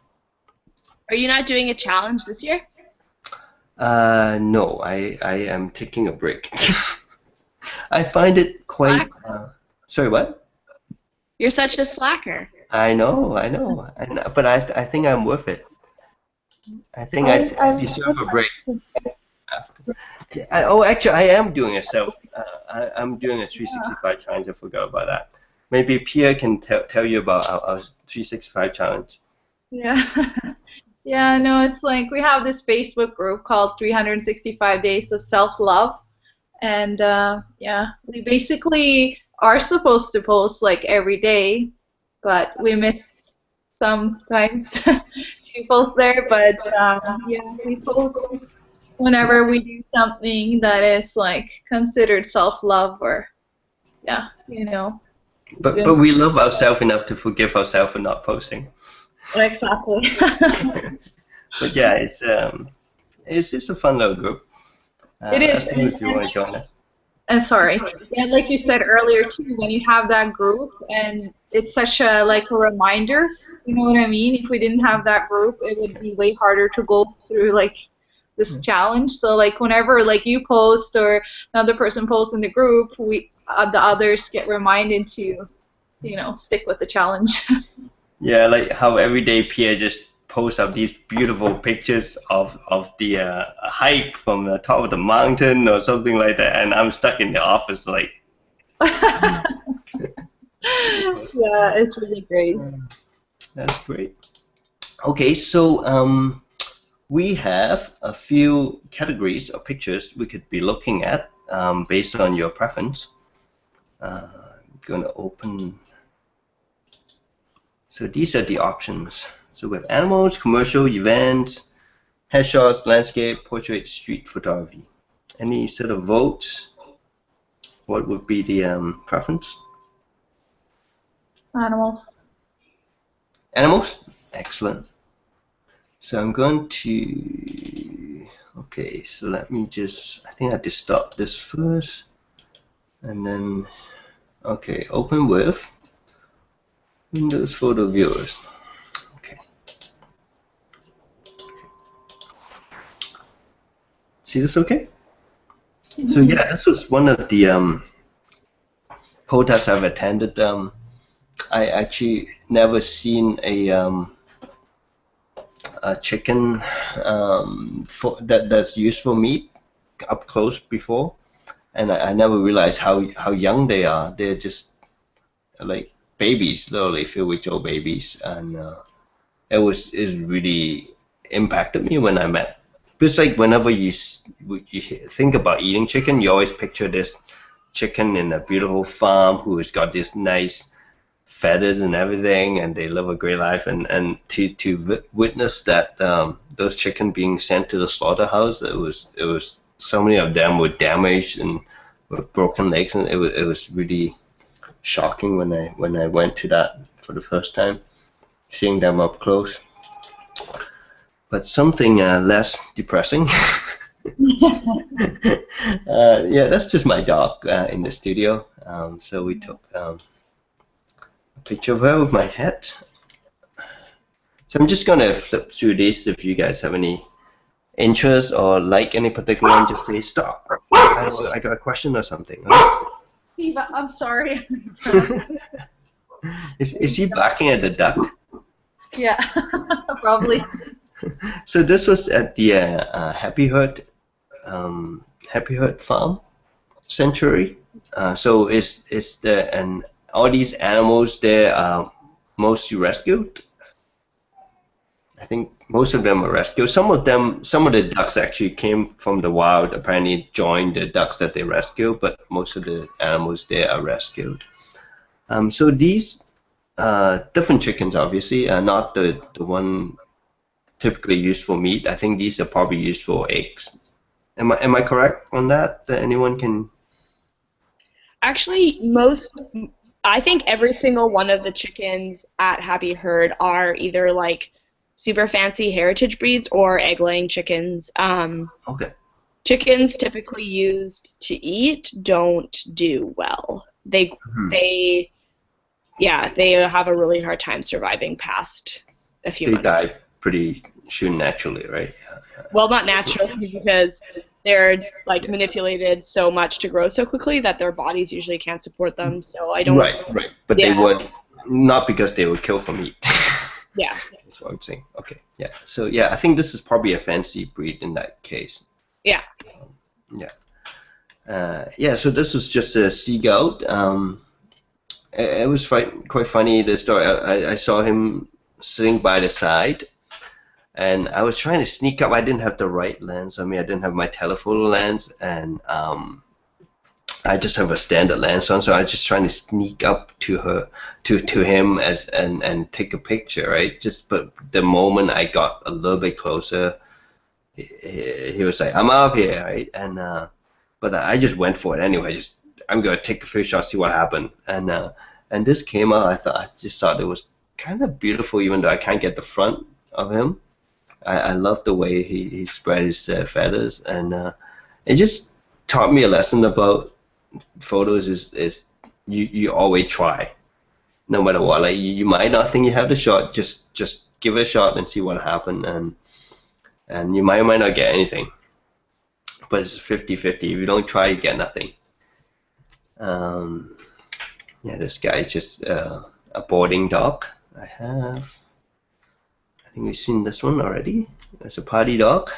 Are you not doing a challenge this year?
No, I am taking a break. I find it quite. Sorry, what?
You're such a slacker.
I know, but I think I'm worth it. I think I deserve a break. Actually, I am doing a I'm doing a 365 challenge. I forgot about that. Maybe Pierre can tell you about our 365 challenge.
Yeah. Yeah, no, it's like we have this Facebook group called 365 Days of Self-Love. And yeah, we basically are supposed to post like every day, but we miss sometimes to post there. But yeah, we post whenever we do something that is like considered self-love, or yeah, you know.
But we love ourselves enough to forgive ourselves for not posting.
Exactly.
But yeah, it's just a fun little group.
It is.
If you want to join us.
And sorry, and like you said earlier too, when you have that group and it's such a like a reminder, you know what I mean? If we didn't have that group, it would be way harder to go through like this challenge. So like whenever like you post or another person posts in the group, we the others get reminded to, you know, stick with the challenge.
Yeah, like how every day Pierre just posts up these beautiful pictures of the hike from the top of the mountain or something like that, and I'm stuck in the office like.
Yeah, it's really great.
That's great. Okay, so we have a few categories of pictures we could be looking at based on your preference. I'm gonna open. So these are the options. So we have animals, commercial, events, headshots, landscape, portrait, street photography. Any sort of votes? What would be the preference?
Animals.
Animals? Excellent. So I'm going to, okay, so let me just, I think I have to stop this first. And then, okay, open with Windows Photo Viewers. Okay. See this okay? So yeah, this was one of the protests I've attended. I actually never seen a chicken that's used for meat up close before, and I never realized how young they are. They're just like babies, literally few-week-old babies, and it really impacted me when I met. Because like whenever you think about eating chicken, you always picture this chicken in a beautiful farm who has got this nice feathers and everything, and they live a great life. And to witness that those chicken being sent to the slaughterhouse, it was so many of them were damaged and with broken legs, and it was really shocking when I went to that for the first time, seeing them up close. But something less depressing. Yeah, that's just my dog in the studio. So we took a picture of her with my hat. So I'm just gonna flip through this. If you guys have any interest or like any particular one, just say stop. I got a question or something.
Steve, I'm sorry.
Is he barking at the duck?
Yeah, probably.
So this was at the Happy Herd Farm Sanctuary. So is the and all these animals there are mostly rescued. I think Most of them are rescued. Some of the ducks actually came from the wild. Apparently, joined the ducks that they rescued, but most of the animals there are rescued. So these different chickens, obviously, are not the one typically used for meat. I think these are probably used for eggs. Am I correct on that? That anyone can?
Actually, I think every single one of the chickens at Happy Herd are either like super fancy heritage breeds or egg-laying chickens.
Okay.
Chickens typically used to eat don't do well. They have a really hard time surviving past a few
They
months.
die pretty soon naturally, right? Yeah.
Well, not naturally because they're like manipulated so much to grow so quickly that their bodies usually can't support them. So I don't.
Right. But they
Yeah.
would not because they would kill for meat.
Yeah.
That's what I'm saying. Okay. Yeah. So yeah, I think this is probably a fancy breed in that case.
Yeah.
Yeah. So this was just a seagull. It was quite funny. The story. I saw him sitting by the side, and I was trying to sneak up. I didn't have the right lens on me. I didn't have my telephoto lens, and I just have a standard lens on. So I was just trying to sneak up to him and take a picture, right? But the moment I got a little bit closer, he was like, "I'm out here," right? And but I just went for it anyway. I'm gonna take a few shots, see what happened, and this came out. I just thought it was kind of beautiful, even though I can't get the front of him. I love the way he spread his feathers, and it just taught me a lesson about photos. Is you always try, no matter what. Like you might not think you have the shot, just give it a shot and see what happened, and you might not get anything, but it's 50-50. If you don't try, you get nothing. Yeah, this guy is just a boarding dog. I think we've seen this one already. It's a party dog.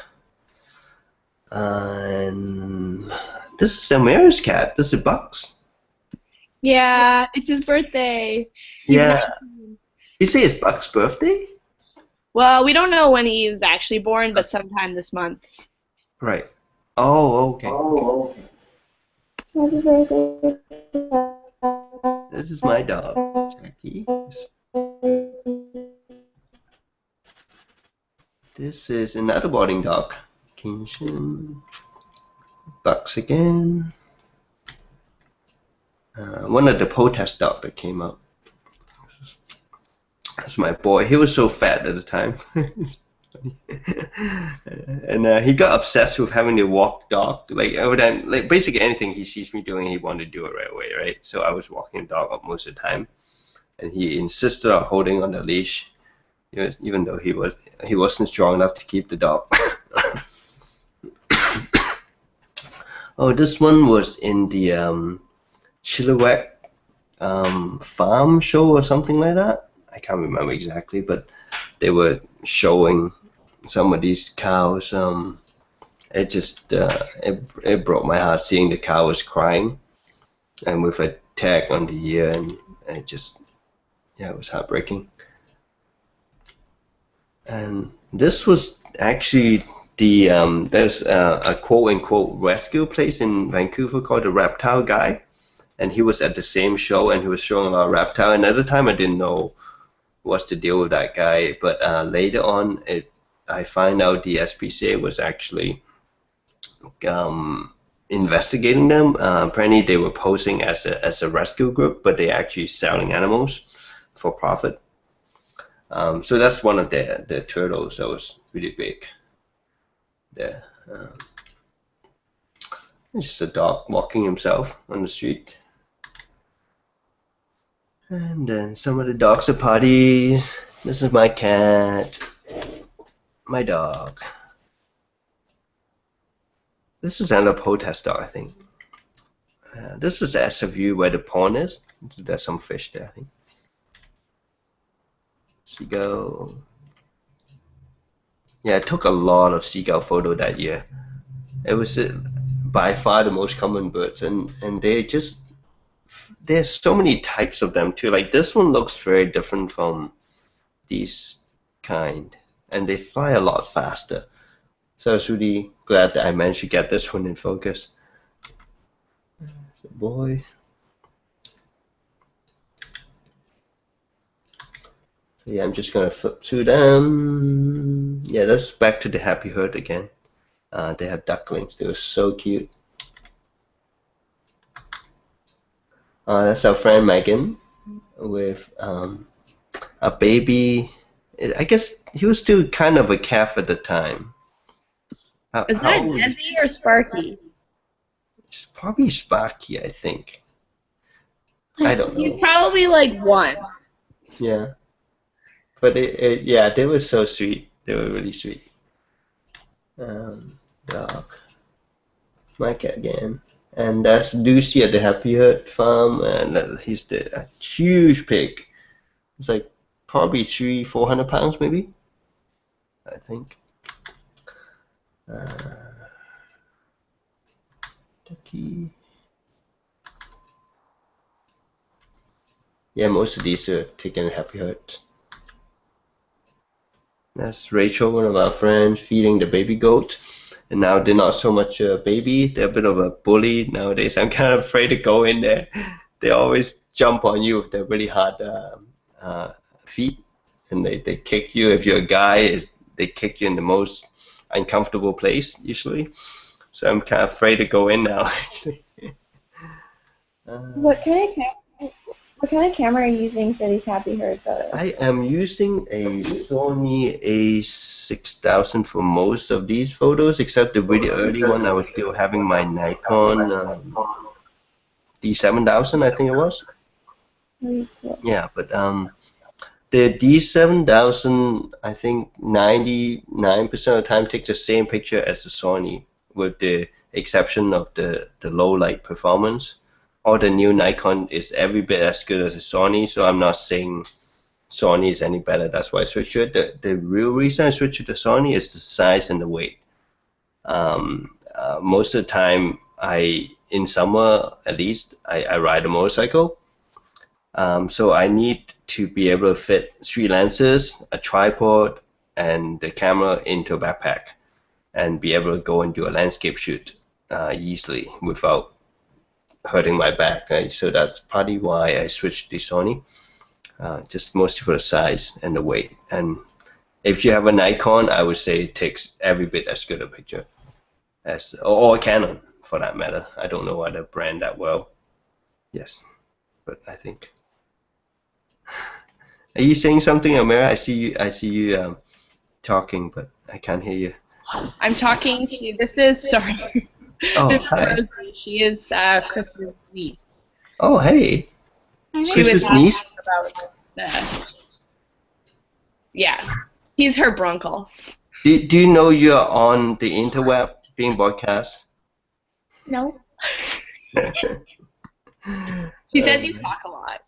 And this is Amira's cat. This is Bucks.
Yeah, it's his birthday.
Yeah. You say it's Buck's birthday?
Well, we don't know when he was actually born, but sometime this month.
Right. Oh, okay.
Happy birthday.
This is my dog, Jackie. This is another boarding dog. Kinshin. Bucks again. One of the protest dogs that came out. That's my boy. He was so fat at the time. And he got obsessed with having to walk dog. Like every time, like basically anything he sees me doing, he wanted to do it right away, right? So I was walking the dog up most of the time, and he insisted on holding on the leash, even though he wasn't strong enough to keep the dog. Oh, this one was in the Chilliwack farm show or something like that. I can't remember exactly, but they were showing some of these cows. It just it broke my heart seeing the cow was crying, and with a tag on the ear, and it just, yeah, it was heartbreaking. And this was actually the there's a quote unquote rescue place in Vancouver called the Reptile Guy, and he was at the same show, and he was showing a lot of reptile. And at the time, I didn't know what's the deal with that guy, but later on, I find out the SPCA was actually investigating them. Apparently, they were posing as a rescue group, but they actually selling animals for profit. So that's one of the turtles that was really big. There, just a dog walking himself on the street. And then some of the dogs are puppies. This is my cat, my dog. This is another protest dog, I think. This is the SFU where the pond is. There's some fish there, I think. Seagull. Yeah, I took a lot of seagull photo that year. It was by far the most common birds, and there's so many types of them too. Like this one looks very different from these kind, and they fly a lot faster. So I was really glad that I managed to get this one in focus. The boy. So yeah, I'm just gonna flip through them. Yeah, that's back to the happy herd again. They have ducklings. They were so cute. That's our friend Megan with a baby. I guess he was still kind of a calf at the time.
Is that Desi or Sparky?
It's probably Sparky, I think. I don't know.
He's probably like 1.
Yeah. But yeah, they were so sweet. They were really sweet. Dog. My cat again. And that's Lucy at the Happy Herd farm, and he's a huge pig. It's like probably 300-400 pounds, maybe. I think. Ducky. Yeah, most of these are taken at Happy Herd. That's Rachel, one of our friends, feeding the baby goat. And now they're not so much a baby, they're a bit of a bully nowadays. I'm kind of afraid to go in there. They always jump on you with their really hard feet, and they kick you. If you're a guy, they kick you in the most uncomfortable place, usually. So I'm kind of afraid to go in now, actually.
What kind of camera are you using for these happy herd photos?
I am using a Sony A6000 for most of these photos, except the really early one. I was still having my Nikon D7000, I think it was.
Really cool.
Yeah, but the D7000, I think 99% of the time takes the same picture as the Sony, with the exception of the low light performance. Or the new Nikon is every bit as good as the Sony, so I'm not saying Sony is any better. That's why I switched to it. The real reason I switched to the Sony is the size and the weight. Most of the time, in summer at least, I ride a motorcycle. So I need to be able to fit 3 lenses, a tripod, and the camera into a backpack, and be able to go and do a landscape shoot easily without hurting my back. Right? So that's partly why I switched to Sony, just mostly for the size and the weight. And if you have a Nikon, I would say it takes every bit as good a picture as, or a Canon for that matter. I don't know other brand that well. Yes, but I think. Are you saying something, Amira? I see you talking, but I can't hear you.
I'm talking to you. This is sorry.
Oh,
this is
hi.
Rosie. She is Chris's niece.
Oh, hey.
She
Chris's
was
niece?
about yeah, he's her brunkle.
Do you know you're on the interweb being broadcast?
No. She says you talk a lot.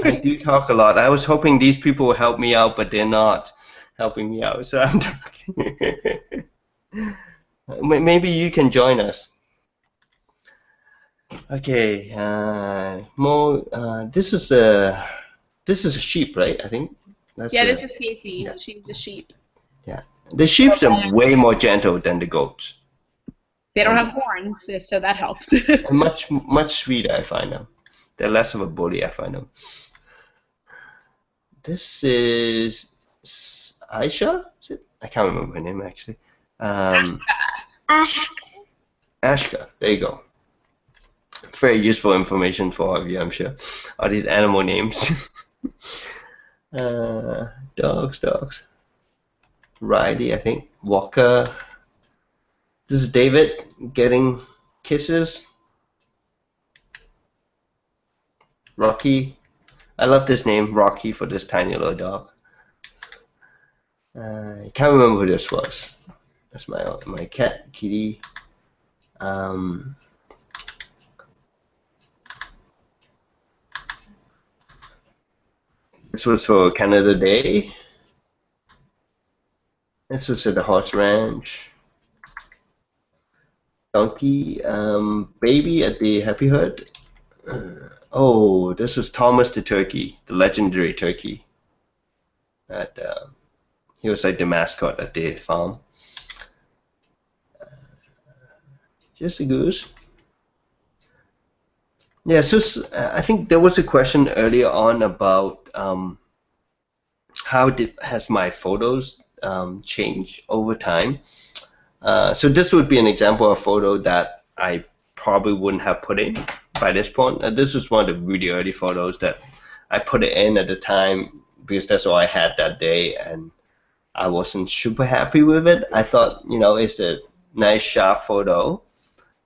I do talk a lot. I was hoping these people will help me out, but they're not helping me out, so I'm talking. Maybe you can join us. Okay, more. This is a sheep, right? I think. That's
Yeah, this is Casey.
Yeah.
She's the sheep.
Yeah, the sheeps are way more gentle than the goats.
They don't have horns, so that helps.
And much sweeter, I find them. They're less of a bully, I find them. This is Aisha. Is it? I can't remember her name actually. Ashka. There you go. Very useful information for all of you, I'm sure. All these animal names. Dogs. Riley, I think. Walker. This is David getting kisses. Rocky. I love this name, Rocky, for this tiny little dog. I can't remember who this was. That's my cat, Kitty. This was for Canada Day. This was at the horse ranch. Donkey, baby at the Happy Herd. Oh, this was Thomas the turkey, the legendary turkey at He was like the mascot at the farm. Just a goose. Yeah, so I think there was a question earlier on about how has my photos changed over time. So this would be an example of a photo that I probably wouldn't have put in by this point. This is one of the really early photos that I put it in at the time because that's all I had that day, and I wasn't super happy with it. I thought, it's a nice sharp photo,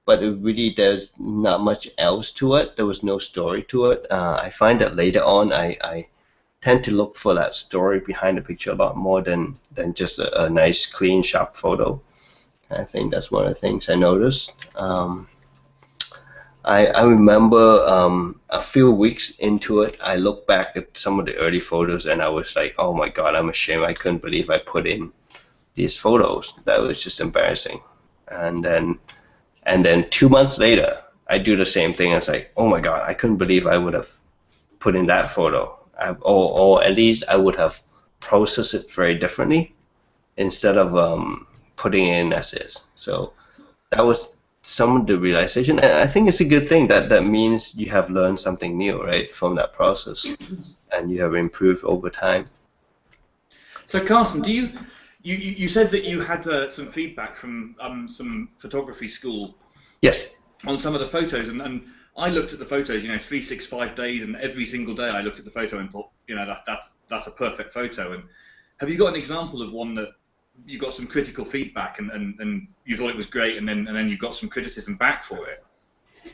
but it really there's not much else to it. There was no story to it. I find that later on I tend to look for that story behind the picture a lot more than just a nice, clean, sharp photo. I think that's one of the things I noticed. I remember a few weeks into it, I looked back at some of the early photos and I was like, oh my God, I'm ashamed. I couldn't believe I put in these photos. That was just embarrassing. And then 2 months later, I do the same thing. I was like, oh my God, I couldn't believe I would have put in that photo. Or at least I would have processed it very differently instead of putting it in as is. So that was some of the realization. And I think it's a good thing that means you have learned something new, right, from that process, and you have improved over time.
So Carson, do you said that you had some feedback from some photography school?
Yes.
On some of the photos, and I looked at the photos, 365 days, and every single day I looked at the photo and thought, that's a perfect photo. And have you got an example of one that you got some critical feedback and you thought it was great, and then you got some criticism back for it?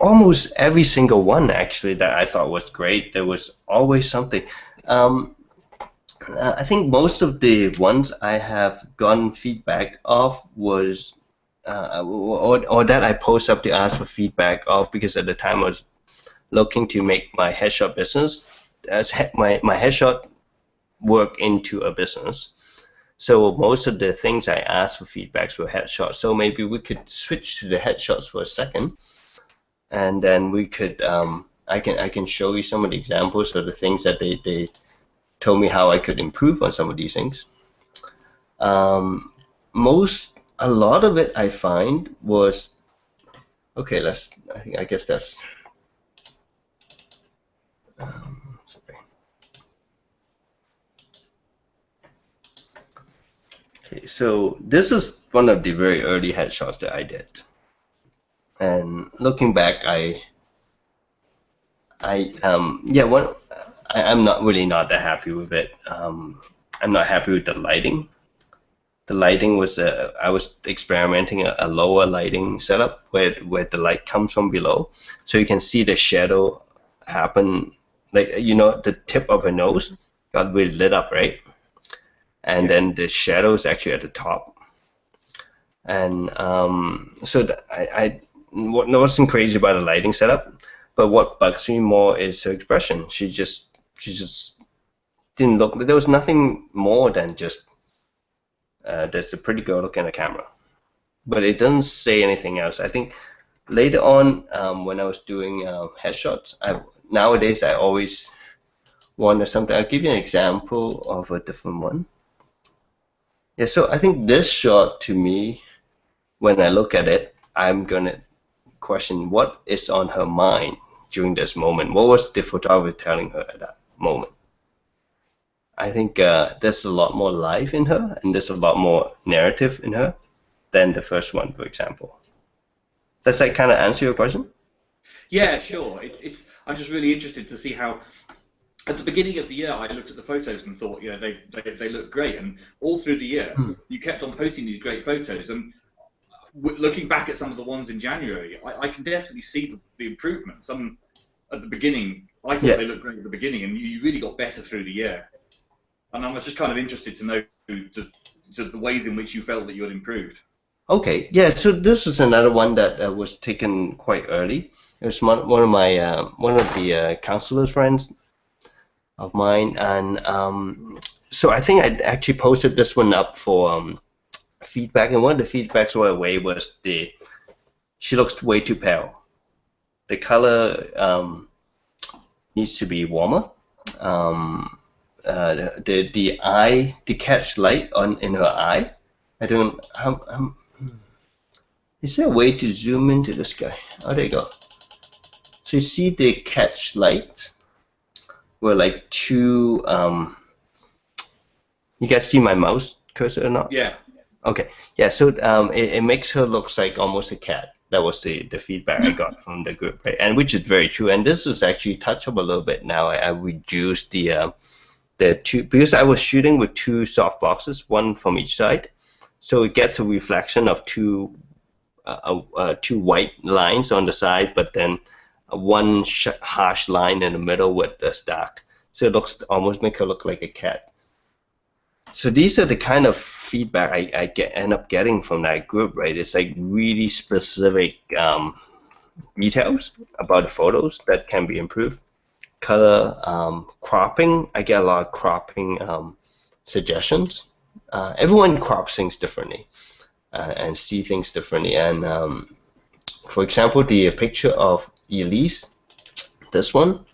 Almost every single one, actually, that I thought was great. There was always something. I think most of the ones I have gotten feedback of was, or that I post up to ask for feedback of, because at the time I was looking to make my headshot business, as my headshot work into a business. So most of the things I asked for feedbacks were headshots. So maybe we could switch to the headshots for a second, and then we could. I can show you some of the examples of the things that they told me how I could improve on some of these things. A lot of it I find was okay. I guess that's. Sorry. Okay, so this is one of the very early headshots that I did, and looking back, I'm not that happy with it. I'm not happy with the lighting. The lighting was I was experimenting a lower lighting setup where the light comes from below, so you can see the shadow happen. Like the tip of her nose got really lit up, right? And then the shadow is actually at the top. And so I wasn't crazy about the lighting setup, but what bugs me more is her expression. She just didn't look. There was nothing more than just there's a pretty girl looking at a camera, but it doesn't say anything else. I think later on when I was doing headshots, nowadays I always wonder something. I'll give you an example of a different one. Yeah, so I think this shot, to me, when I look at it, I'm gonna question what is on her mind during this moment. What was the photographer telling her at that moment? I think there's a lot more life in her, and there's a lot more narrative in her than the first one, for example. Does that kind of answer your question?
Yeah, sure. I'm just really interested to see how. At the beginning of the year, I looked at the photos and thought, they look great, and all through the year, you kept on posting these great photos. And looking back at some of the ones in January, I can definitely see the improvements. At the beginning, I thought they looked great at the beginning, and you really got better through the year. And I was just kind of interested to know the ways in which you felt that you had improved.
Okay, yeah. So this is another one that was taken quite early. It was one of the counselor's friends of mine, and so I think I actually posted this one up for feedback, and one of the feedbacks right away was she looks way too pale. The color needs to be warmer. the eye, the catch light in her eye. I don't. Is there a way to zoom into this guy? Oh, there you go. So you see the catch light were like two. You guys see my mouse cursor or not?
Yeah.
Okay. Yeah. So it makes her look like almost a cat. That was the feedback I got from the group, right? And which is very true. And this is actually touchable a little bit now. I reduced the two, because I was shooting with two soft boxes, one from each side, so it gets a reflection of two white lines on the side, but then one harsh line in the middle with this dark. So it looks almost make her look like a cat. So these are the kind of feedback I end up getting from that group, right? It's like really specific details about the photos that can be improved. Color, cropping, I get a lot of cropping suggestions. Everyone crops things differently and see things differently. And for example, the picture of Elise, this one,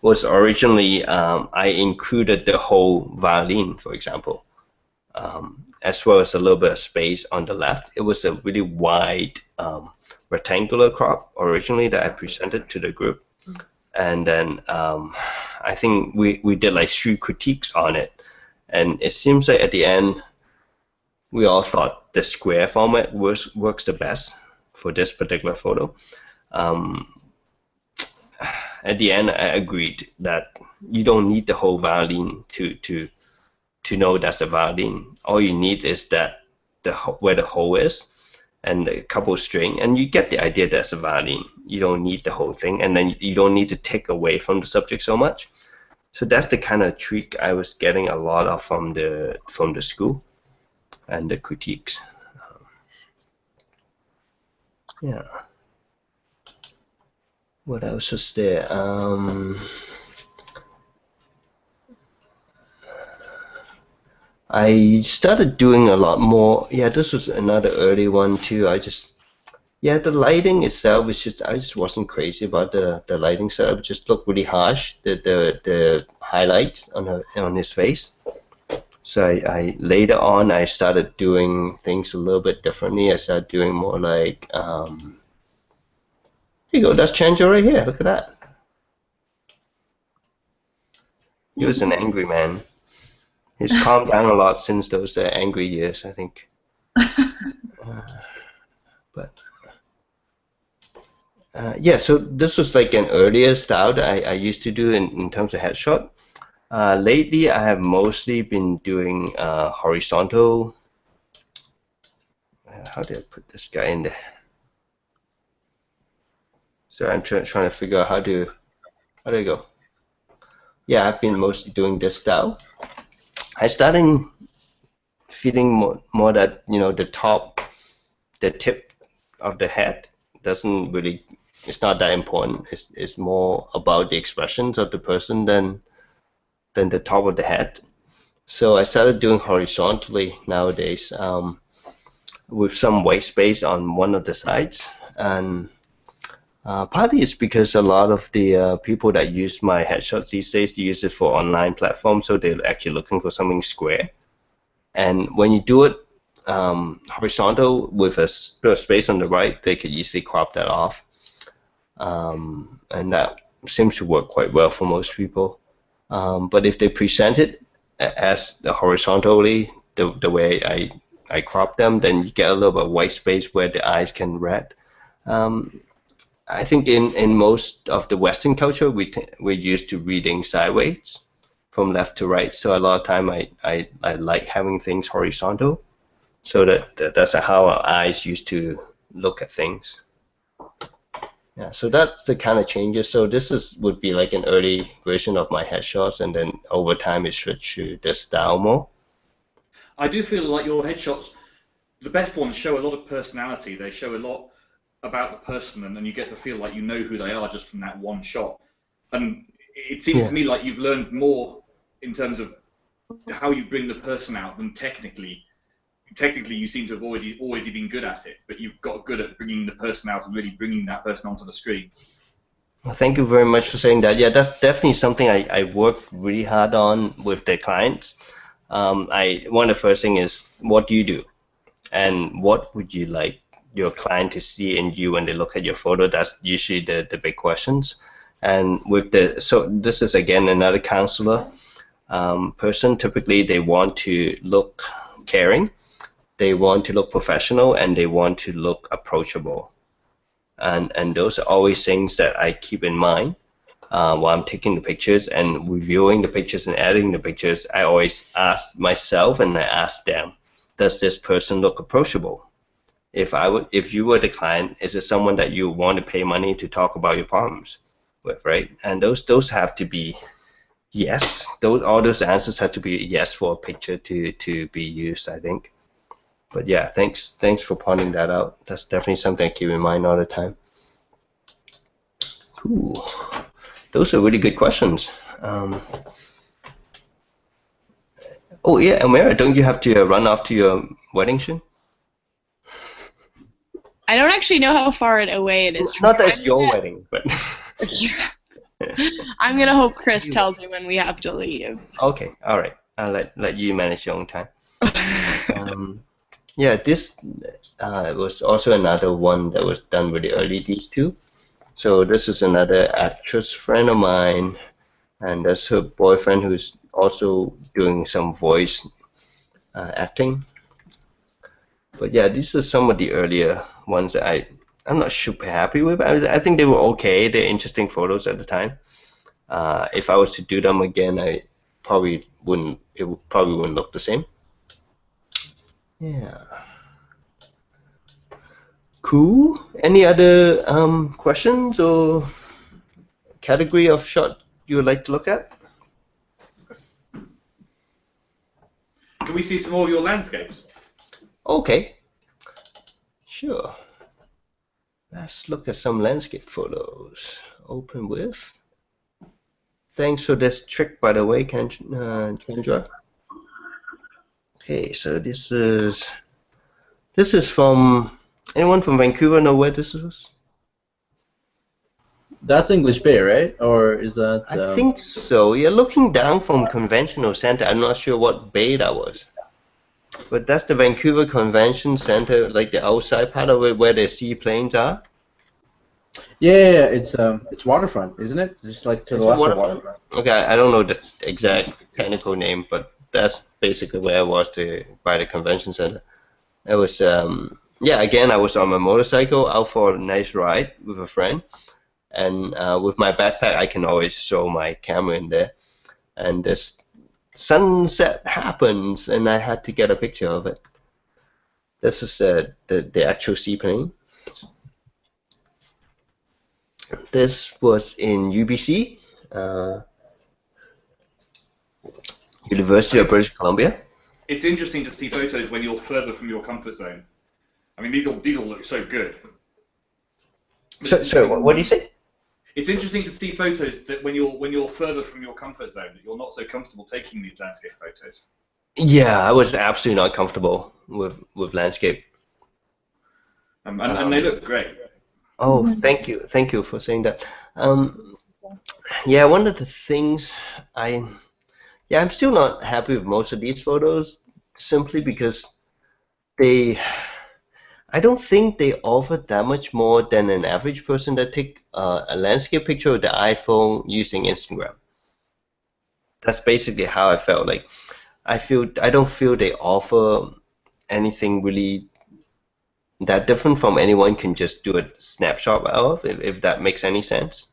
was originally I included the whole violin, for example, as well as a little bit of space on the left. It was a really wide rectangular crop originally that I presented to the group, and then I think we did like 3 critiques on it, and it seems like at the end we all thought the square format works the best for this particular photo. At the end, I agreed that you don't need the whole violin to know that's a violin. All you need is that where the hole is and a couple string, and you get the idea that's a violin. You don't need the whole thing, and then you don't need to take away from the subject so much. So that's the kind of trick I was getting a lot of from the school and the critiques. Yeah. What else is there? I started doing a lot more. Yeah, this was another early one too. The lighting itself is just, I just wasn't crazy about the lighting setup. It just looked really harsh. The highlights on his face. So I later on I started doing things a little bit differently. I started doing more like here you go, that's Chandra right here. Look at that. He was an angry man. He's calmed down a lot since those angry years, I think. Yeah, so this was like an earlier style that I used to do in terms of headshot. Lately, I have mostly been doing horizontal. How did I put this guy in there? So I'm trying to figure out how do I go? Yeah, I've been mostly doing this style. I started feeling more that, you know, the tip of the head doesn't really, it's not that important. It's more about the expressions of the person than the top of the head. So I started doing horizontally nowadays with some white space on one of the sides, and partly it's because a lot of the people that use my headshots these days use it for online platforms, so they're actually looking for something square. And when you do it horizontal with a bit of space on the right, they could easily crop that off, and that seems to work quite well for most people. But if they present it as horizontally, the way I crop them, then you get a little bit of white space where the eyes can read. I think in most of the Western culture, we're used to reading sideways from left to right. So a lot of time I like having things horizontal, so that's how our eyes used to look at things. Yeah, so that's the kind of changes. So this would be like an early version of my headshots, and then over time it switched to this style more.
I do feel like your headshots, the best ones, show a lot of personality. They show a lot about the person, and then you get to feel like you know who they are just from that one shot. And it seems to me like you've learned more in terms of how you bring the person out than technically. Technically, you seem to have always been good at it, but you've got good at bringing the person out and really bringing that person onto the screen.
Well, thank you very much for saying that. Yeah, that's definitely something I work really hard on with the clients. One of the first thing is, what do you do? And what would you like your client to see in you when they look at your photo? That's usually the big questions. And so this is again another counselor person. Typically, they want to look caring, they want to look professional, and they want to look approachable. And those are always things that I keep in mind while I'm taking the pictures and reviewing the pictures and editing the pictures. I always ask myself and I ask them, does this person look approachable? If you were the client, is it someone that you want to pay money to talk about your problems with, right? And those have to be yes. All those answers have to be yes for a picture to be used, I think. But yeah, thanks for pointing that out. That's definitely something I keep in mind all the time. Cool. Those are really good questions. Oh yeah, Amira, don't you have to run off to your wedding soon?
I don't actually know how far away it is from
Not
here.
that's your wedding, but
I'm gonna hope Chris tells me when we have to leave.
okay, all right. I'll let you manage your own time. Yeah, this was also another one that was done really early. These two. So this is another actress friend of mine, and that's her boyfriend who's also doing some voice acting. But yeah, these are some of the earlier ones that I'm not super happy with. I think they were okay. They're interesting photos at the time. If I was to do them again, I probably wouldn't. It probably wouldn't look the same. Yeah. Cool. Any other questions or category of shot you would like to look at?
Can we see some more of your landscapes?
Okay. Sure. Let's look at some landscape photos. Open with. Thanks for this trick, by the way, Kendra. Okay, so this is from. Anyone from Vancouver know where this is?
That's English Bay, right? Or is that?
I think so. You're looking down from Conventional Center. I'm not sure what bay that was. But that's the Vancouver Convention Center, like the outside part of it where the seaplanes are.
Yeah, it's waterfront, isn't it? Just like to the left of waterfront.
Okay, I don't know the exact technical name, but that's basically where I was by the convention center. It was yeah, again, I was on my motorcycle out for a nice ride with a friend, and with my backpack, I can always show my camera in there. And this sunset happens, and I had to get a picture of it. This is the actual seaplane. This was in UBC, University of British Columbia.
It's interesting to see photos when you're further from your comfort zone. I mean, these all look so good.
So what do you say?
It's interesting to see photos that when you're further from your comfort zone, that you're not so comfortable taking these landscape photos.
Yeah, I was absolutely not comfortable with landscape.
And they look great.
Oh, thank you for saying that. Yeah, one of the things I'm still not happy with most of these photos, simply because I don't think they offer that much more than an average person that take a landscape picture with the iPhone using Instagram. That's basically how I felt. Like, I don't feel they offer anything really that different from anyone can just do a snapshot of, if that makes any sense.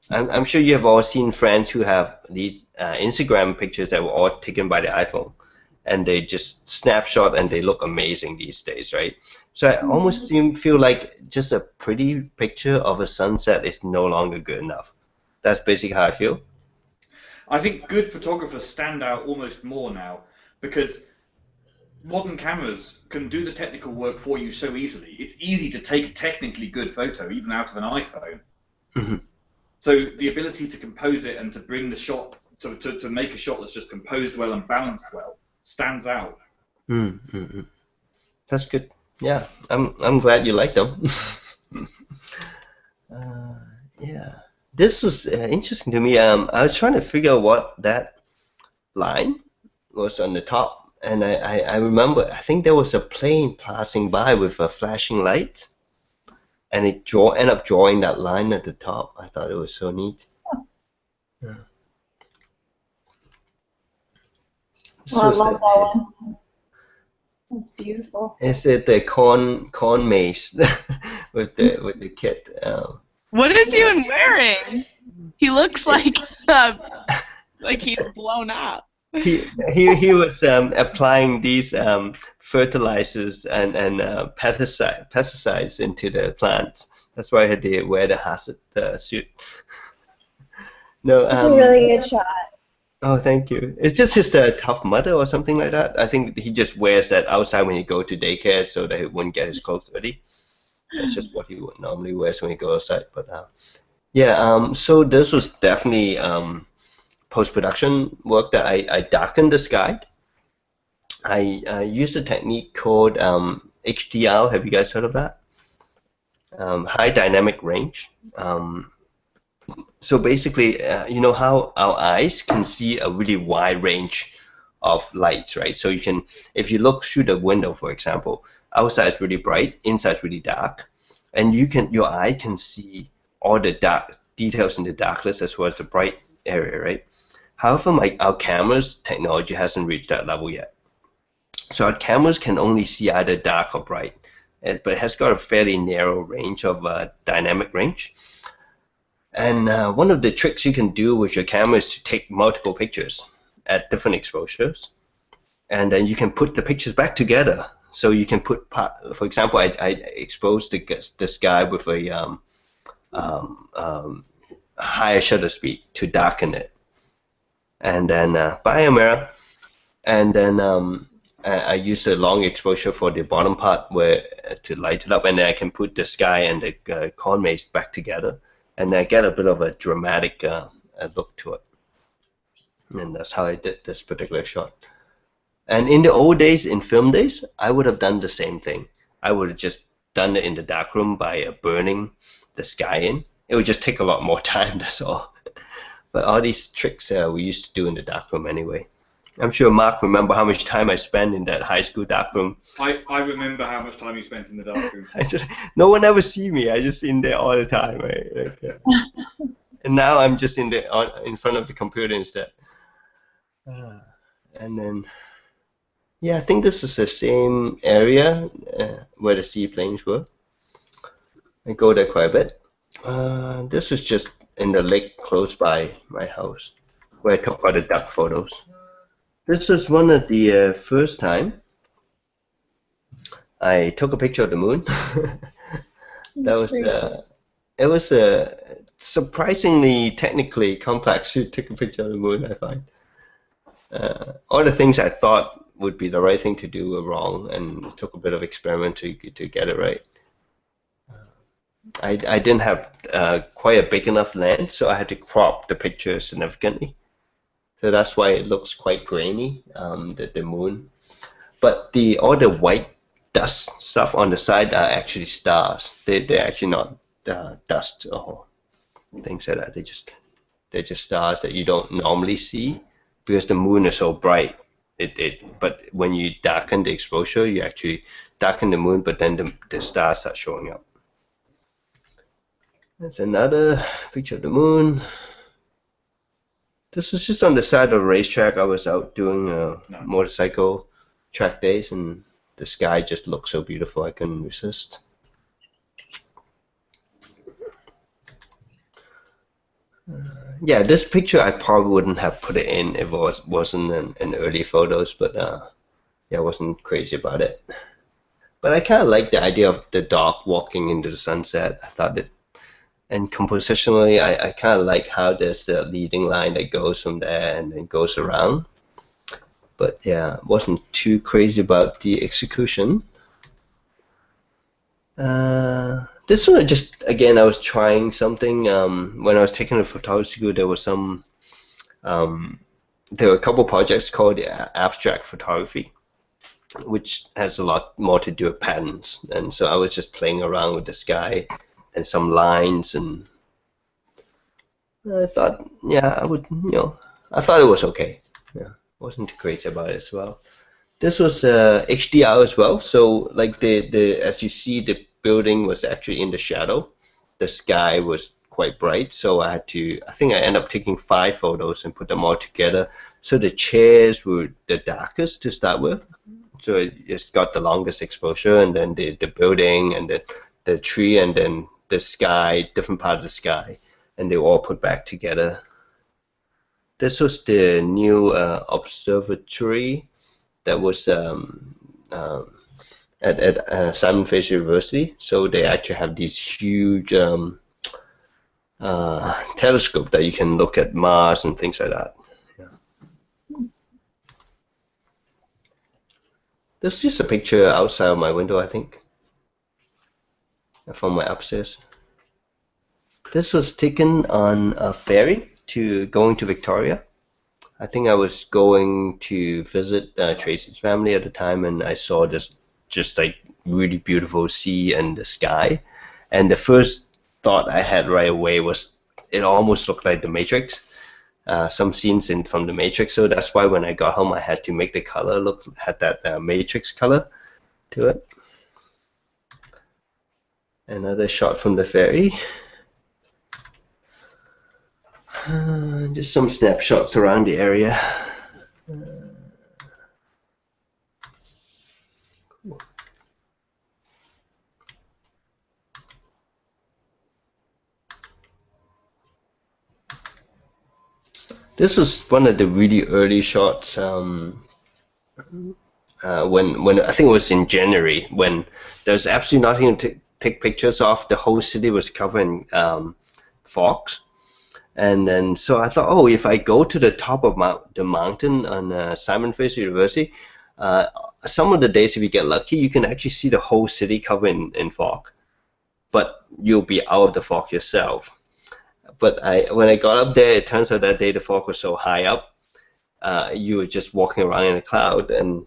I'm sure you have all seen friends who have these Instagram pictures that were all taken by the iPhone, and they just snapshot and they look amazing these days, right? So I almost feel like just a pretty picture of a sunset is no longer good enough. That's basically how I feel.
I think good photographers stand out almost more now, because modern cameras can do the technical work for you so easily. It's easy to take a technically good photo, even out of an iPhone.
Mm-hmm.
So the ability to compose it and to bring the shot, to make a shot that's just composed well and balanced well, stands out.
Mm-hmm. That's good. Yeah, I'm glad you like them. Yeah, this was interesting to me. I was trying to figure out what that line was on the top, and I remember I think there was a plane passing by with a flashing light, and it ended up drawing that line at the top. I thought it was so neat. Yeah.
Well, I
So
love that one. That's beautiful.
is it the corn maze with the kid?
What is he even wearing? He looks like he's blown up.
He was applying these fertilizers and pesticides into the plants. That's why he had to wear the hazard suit. No,
It's a really good shot.
oh, thank you. It's just his tough mudder or something like that. I think he just wears that outside when he go to daycare so that he wouldn't get his clothes dirty. That's just what he would normally wears when he goes outside. But yeah, so this was definitely post-production work that I darkened the sky. I used a technique called HDR. Have you guys heard of that? High dynamic range. So basically, you know how our eyes can see a really wide range of lights, right? So you can, if you look through the window, for example, outside is really bright, inside is really dark, and your eye can see all the dark details in the darkness as well as the bright area, right? However, our camera's technology hasn't reached that level yet. So our cameras can only see either dark or bright, but it has got a fairly narrow range of dynamic range. And one of the tricks you can do with your camera is to take multiple pictures at different exposures, and then you can put the pictures back together. So you can put, for example, I exposed the sky with a higher shutter speed to darken it, and then by a mirror, and then I use a long exposure for the bottom part where to light it up, and then I can put the sky and the corn maze back together, and I get a bit of a dramatic look to it. And that's how I did this particular shot. And in the old days, in film days, I would have done the same thing. I would have just done it in the darkroom by burning the sky in. It would just take a lot more time, that's all. But all these tricks we used to do in the darkroom anyway. I'm sure Mark remember how much time I spent in that high school darkroom.
I remember how much time you spent in the darkroom.
No one ever see me. I just in there all the time, right? Like, and now I'm just in front of the computer instead. And then, yeah, I think this is the same area where the seaplanes were. I go there quite a bit. This is just in the lake close by my house, where I took all the duck photos. This is one of the first time I took a picture of the moon. That was it was a surprisingly technically complex to take a picture of the moon, I find. All the things I thought would be the right thing to do were wrong, and it took a bit of experiment to get it right. I didn't have quite a big enough lens, so I had to crop the picture significantly. So that's why it looks quite grainy, the moon. But all the white dust stuff on the side are actually stars. They're actually not dust or things like that. They're just stars that you don't normally see because the moon is so bright. But when you darken the exposure, you actually darken the moon, but then the stars start showing up. That's another picture of the moon. This is just on the side of a racetrack. I was out doing motorcycle track days, and the sky just looked so beautiful I couldn't resist. Yeah, this picture I probably wouldn't have put it in if it wasn't in early photos, but yeah, I wasn't crazy about it. But I kind of like the idea of the dog walking into the sunset. I thought it. And compositionally, I kind of like how there's a leading line that goes from there and then goes around. But yeah, wasn't too crazy about the execution. This one, just again, I was trying something. When I was taking a photography school, there was there were a couple projects called abstract photography, which has a lot more to do with patterns. And so I was just playing around with the sky and some lines and I thought, yeah, I would, I thought it was okay. Yeah, wasn't too crazy about it as well. This was HDR as well, so like the as you see, the building was actually in the shadow. The sky was quite bright, so I think I ended up taking 5 photos and put them all together. So the chairs were the darkest to start with, so it just got the longest exposure, and then the building and the tree and then the sky, different part of the sky, and they were all put back together. This was the new observatory that was at Simon Fraser University. So they actually have these huge telescope that you can look at Mars and things like that. Yeah. This is just a picture outside of my window, I think, from my upstairs. This was taken on a ferry going to Victoria. I think I was going to visit Tracy's family at the time, and I saw this just like really beautiful sea and the sky. And the first thought I had right away was it almost looked like the Matrix, some scenes from the Matrix. So that's why when I got home, I had to make the color had that Matrix color to it. Another shot from the ferry. Just some snapshots around the area. This was one of the really early shots when I think it was in January, when there's absolutely nothing to take pictures of. The whole city was covered in fog. And then so I thought, oh, if I go to the top of the mountain on Simon Fraser University, some of the days, if you get lucky, you can actually see the whole city covered in fog. But you'll be out of the fog yourself. But when I got up there, it turns out that day the fog was so high up, you were just walking around in a cloud, and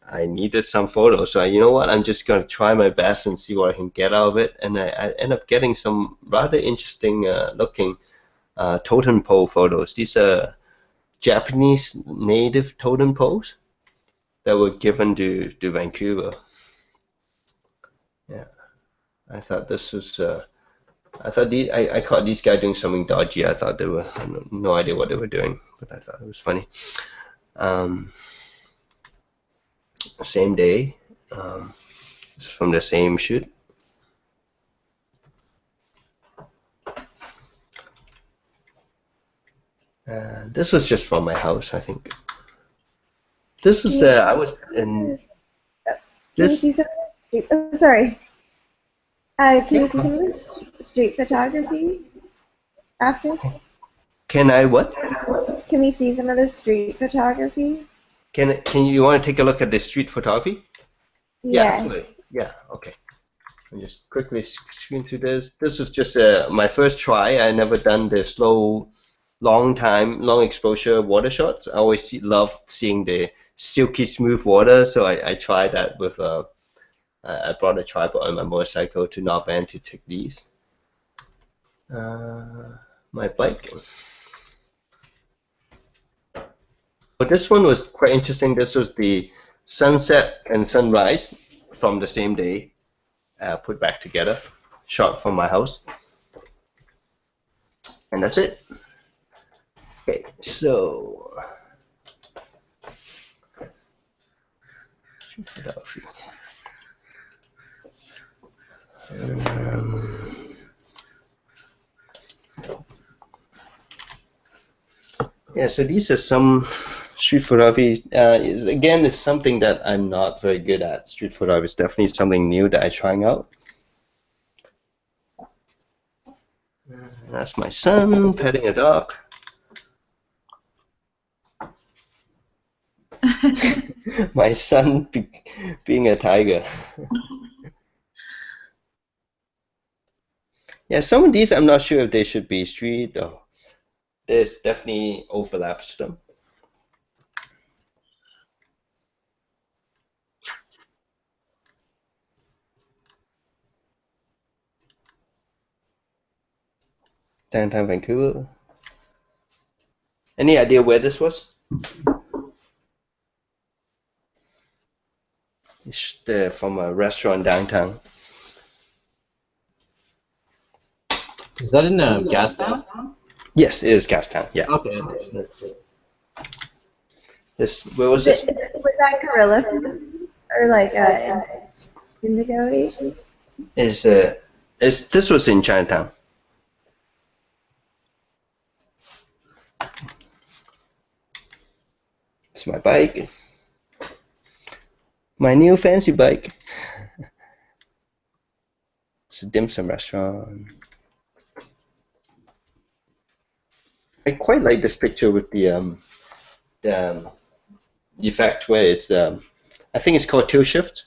I needed some photos. So you know what? I'm just going to try my best and see what I can get out of it. And I end up getting some rather interesting looking totem pole photos. These are Japanese native totem poles that were given to Vancouver. Yeah, I thought this was. I thought I caught these guys doing something dodgy. I thought they were I had no idea what they were doing, but I thought it was funny. Same day, it's from the same shoot. This was just from my house, I think. This was I was in.
Can you see some of the street? Oh, sorry. Can you see some of the street photography after?
Can I what?
Can we see some of the street photography?
Can you want to take a look at the street photography? Yeah, absolutely. Yeah, okay. I'll just quickly screen through this. This was just my first try. I never done the slow, long exposure water shots. I always loved seeing the silky smooth water, so I tried that with I brought a tripod on my motorcycle to North Van to take these. My bike. But this one was quite interesting. This was the sunset and sunrise from the same day, put back together, shot from my house. And that's it. Okay, so yeah, so these are some street photography. Again, it's something that I'm not very good at. Street photography is definitely something new that I'm trying out. That's my son petting a dog. My son being a tiger. Yeah, some of these I'm not sure if they should be street or there's definitely overlaps to them. Downtown Vancouver. Any idea where this was? It's from a restaurant downtown.
Is that in Gastown?
Yes, it is Gastown. Yeah.
Okay.
Where was this?
Was that Gorilla Food? Or like Indigo Asian?
This was in Chinatown. It's my bike. My new fancy bike. It's a dim sum restaurant. I quite like this picture with the effect where it's I think it's called tilt shift.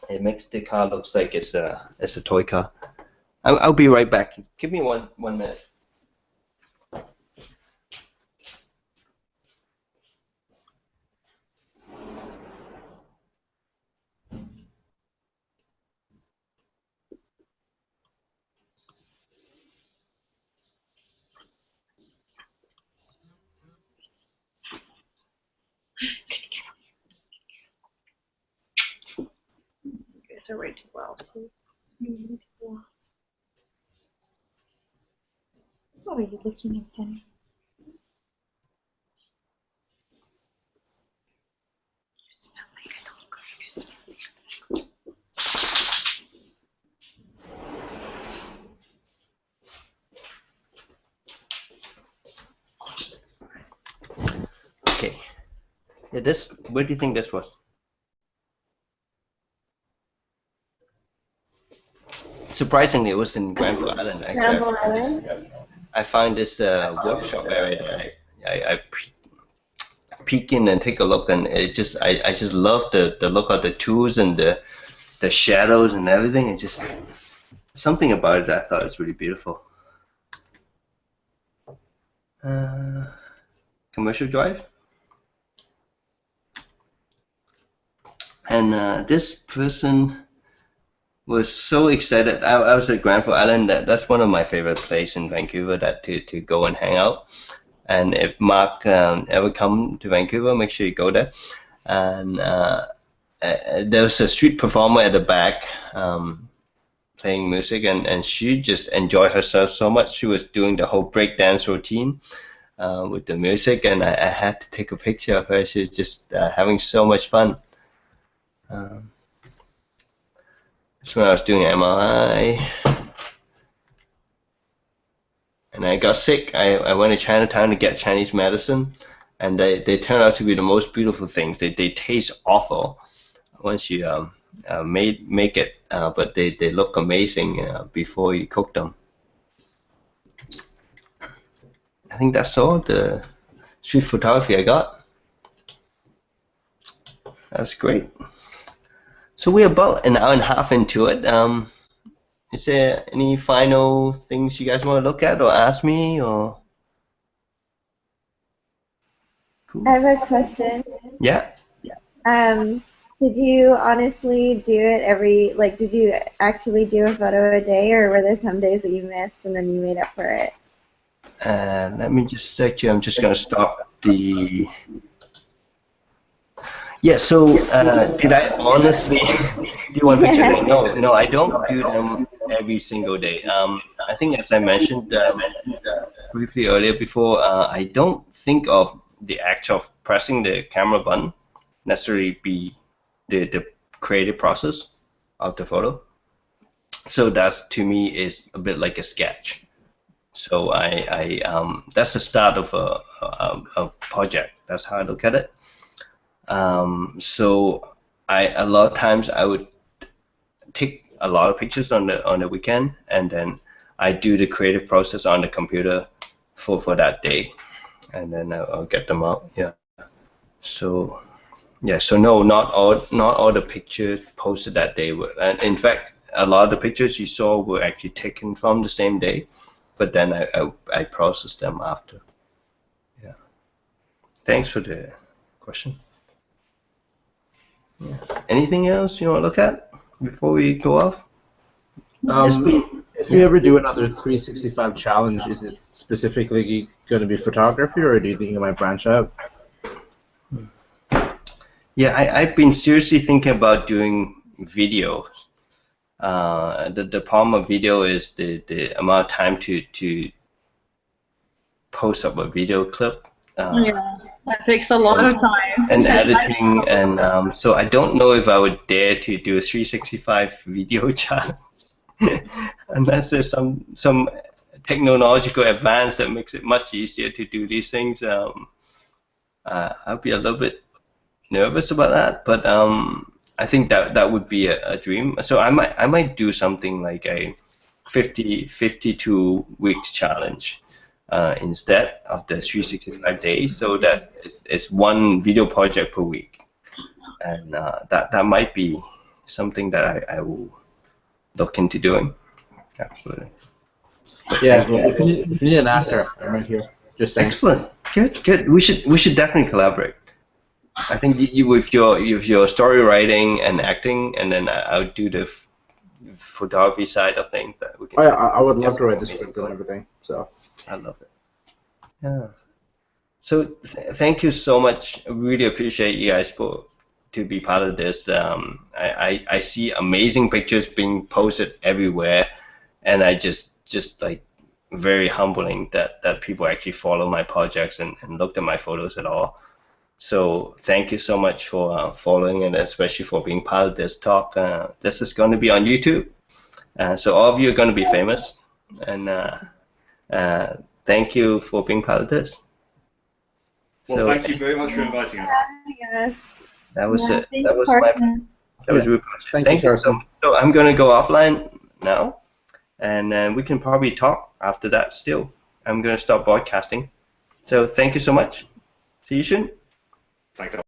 It makes the car looks like it's a toy car. I'll be right back. Give me one minute.
You guys are way too well too. What are you looking at, Sunny? You smell like an ogre. You smell like
Okay. Yeah, where do you think this was? Surprisingly, it was in Granville Island. Actually,
Granville Island?
I found this workshop area that I peek in and take a look, and I just love the look of the tools and the shadows and everything. It just something about it I thought was really beautiful. Commercial Drive, and this person was so excited. I was at Granville Island. That's one of my favorite places in Vancouver to go and hang out. And if Mark ever come to Vancouver, make sure you go there. And there was a street performer at the back playing music, and she just enjoyed herself so much. She was doing the whole break dance routine with the music, and I had to take a picture of her. She was just having so much fun. That's when I was doing MRI, and I got sick. I went to Chinatown to get Chinese medicine, and they turn out to be the most beautiful things. They taste awful once you make it, but they look amazing before you cook them. I think that's all the street photography I got. That's great. So we're about an hour and a half into it. Is there any final things you guys want to look at or ask me or? Cool.
I have a question.
Yeah.
Did you honestly do it did you actually do a photo a day, or were there some days that you missed and then you made up for it?
Let me just check you. I'm just going to stop the... Yeah, so did I honestly do one picture a day? No, I don't do them every single day. I think as I mentioned briefly earlier before, I don't think of the act of pressing the camera button necessarily be the creative process of the photo. So that to me is a bit like a sketch. So that's the start of a project. That's how I look at it. So a lot of times I would take a lot of pictures on the weekend, and then I do the creative process on the computer for that day, and then I'll get them out. Yeah. So yeah. So no, not all the pictures posted that day were. And in fact, a lot of the pictures you saw were actually taken from the same day, but then I processed them after. Yeah. Thanks for the question. Yeah. Anything else you want to look at before we go off?
If you ever do another 365 challenge, is it specifically going to be photography, or do you think you might branch out?
Yeah, I've been seriously thinking about doing videos. The problem of video is the amount of time to post up a video clip.
Yeah, that takes a lot of time.
And editing, and so I don't know if I would dare to do a 365 video challenge unless there's some technological advance that makes it much easier to do these things. I'll be a little bit nervous about that, but I think that would be a dream. So I might do something like a 52 weeks challenge instead of the 365 days, so that it's one video project per week, and that might be something that I will look into doing. Absolutely.
Yeah, well, if you need an actor, I'm right here. Just saying.
Excellent. Good. We should definitely collaborate. I think you with your story writing and acting, and then I'll do the photography side of things. That we can.
I would love to write the script and everything. So.
I love it. Yeah. So thank you so much. I really appreciate you guys to be part of this. I see amazing pictures being posted everywhere, and I just like very humbling that people actually follow my projects and looked at my photos at all. So thank you so much for following, and especially for being part of this talk. This is going to be on YouTube, so all of you are going to be famous, and thank you for being part of this.
Well, thank you very much for inviting us.
Yes.
That was it.
Thank
That
you,
was
Carson.
that was
Yeah.
really
Thank
Thank
you,
you.
Carson.
So I'm going to go offline now, and then we can probably talk after that still. I'm going to stop broadcasting. So thank you so much. See you soon.
Thank you.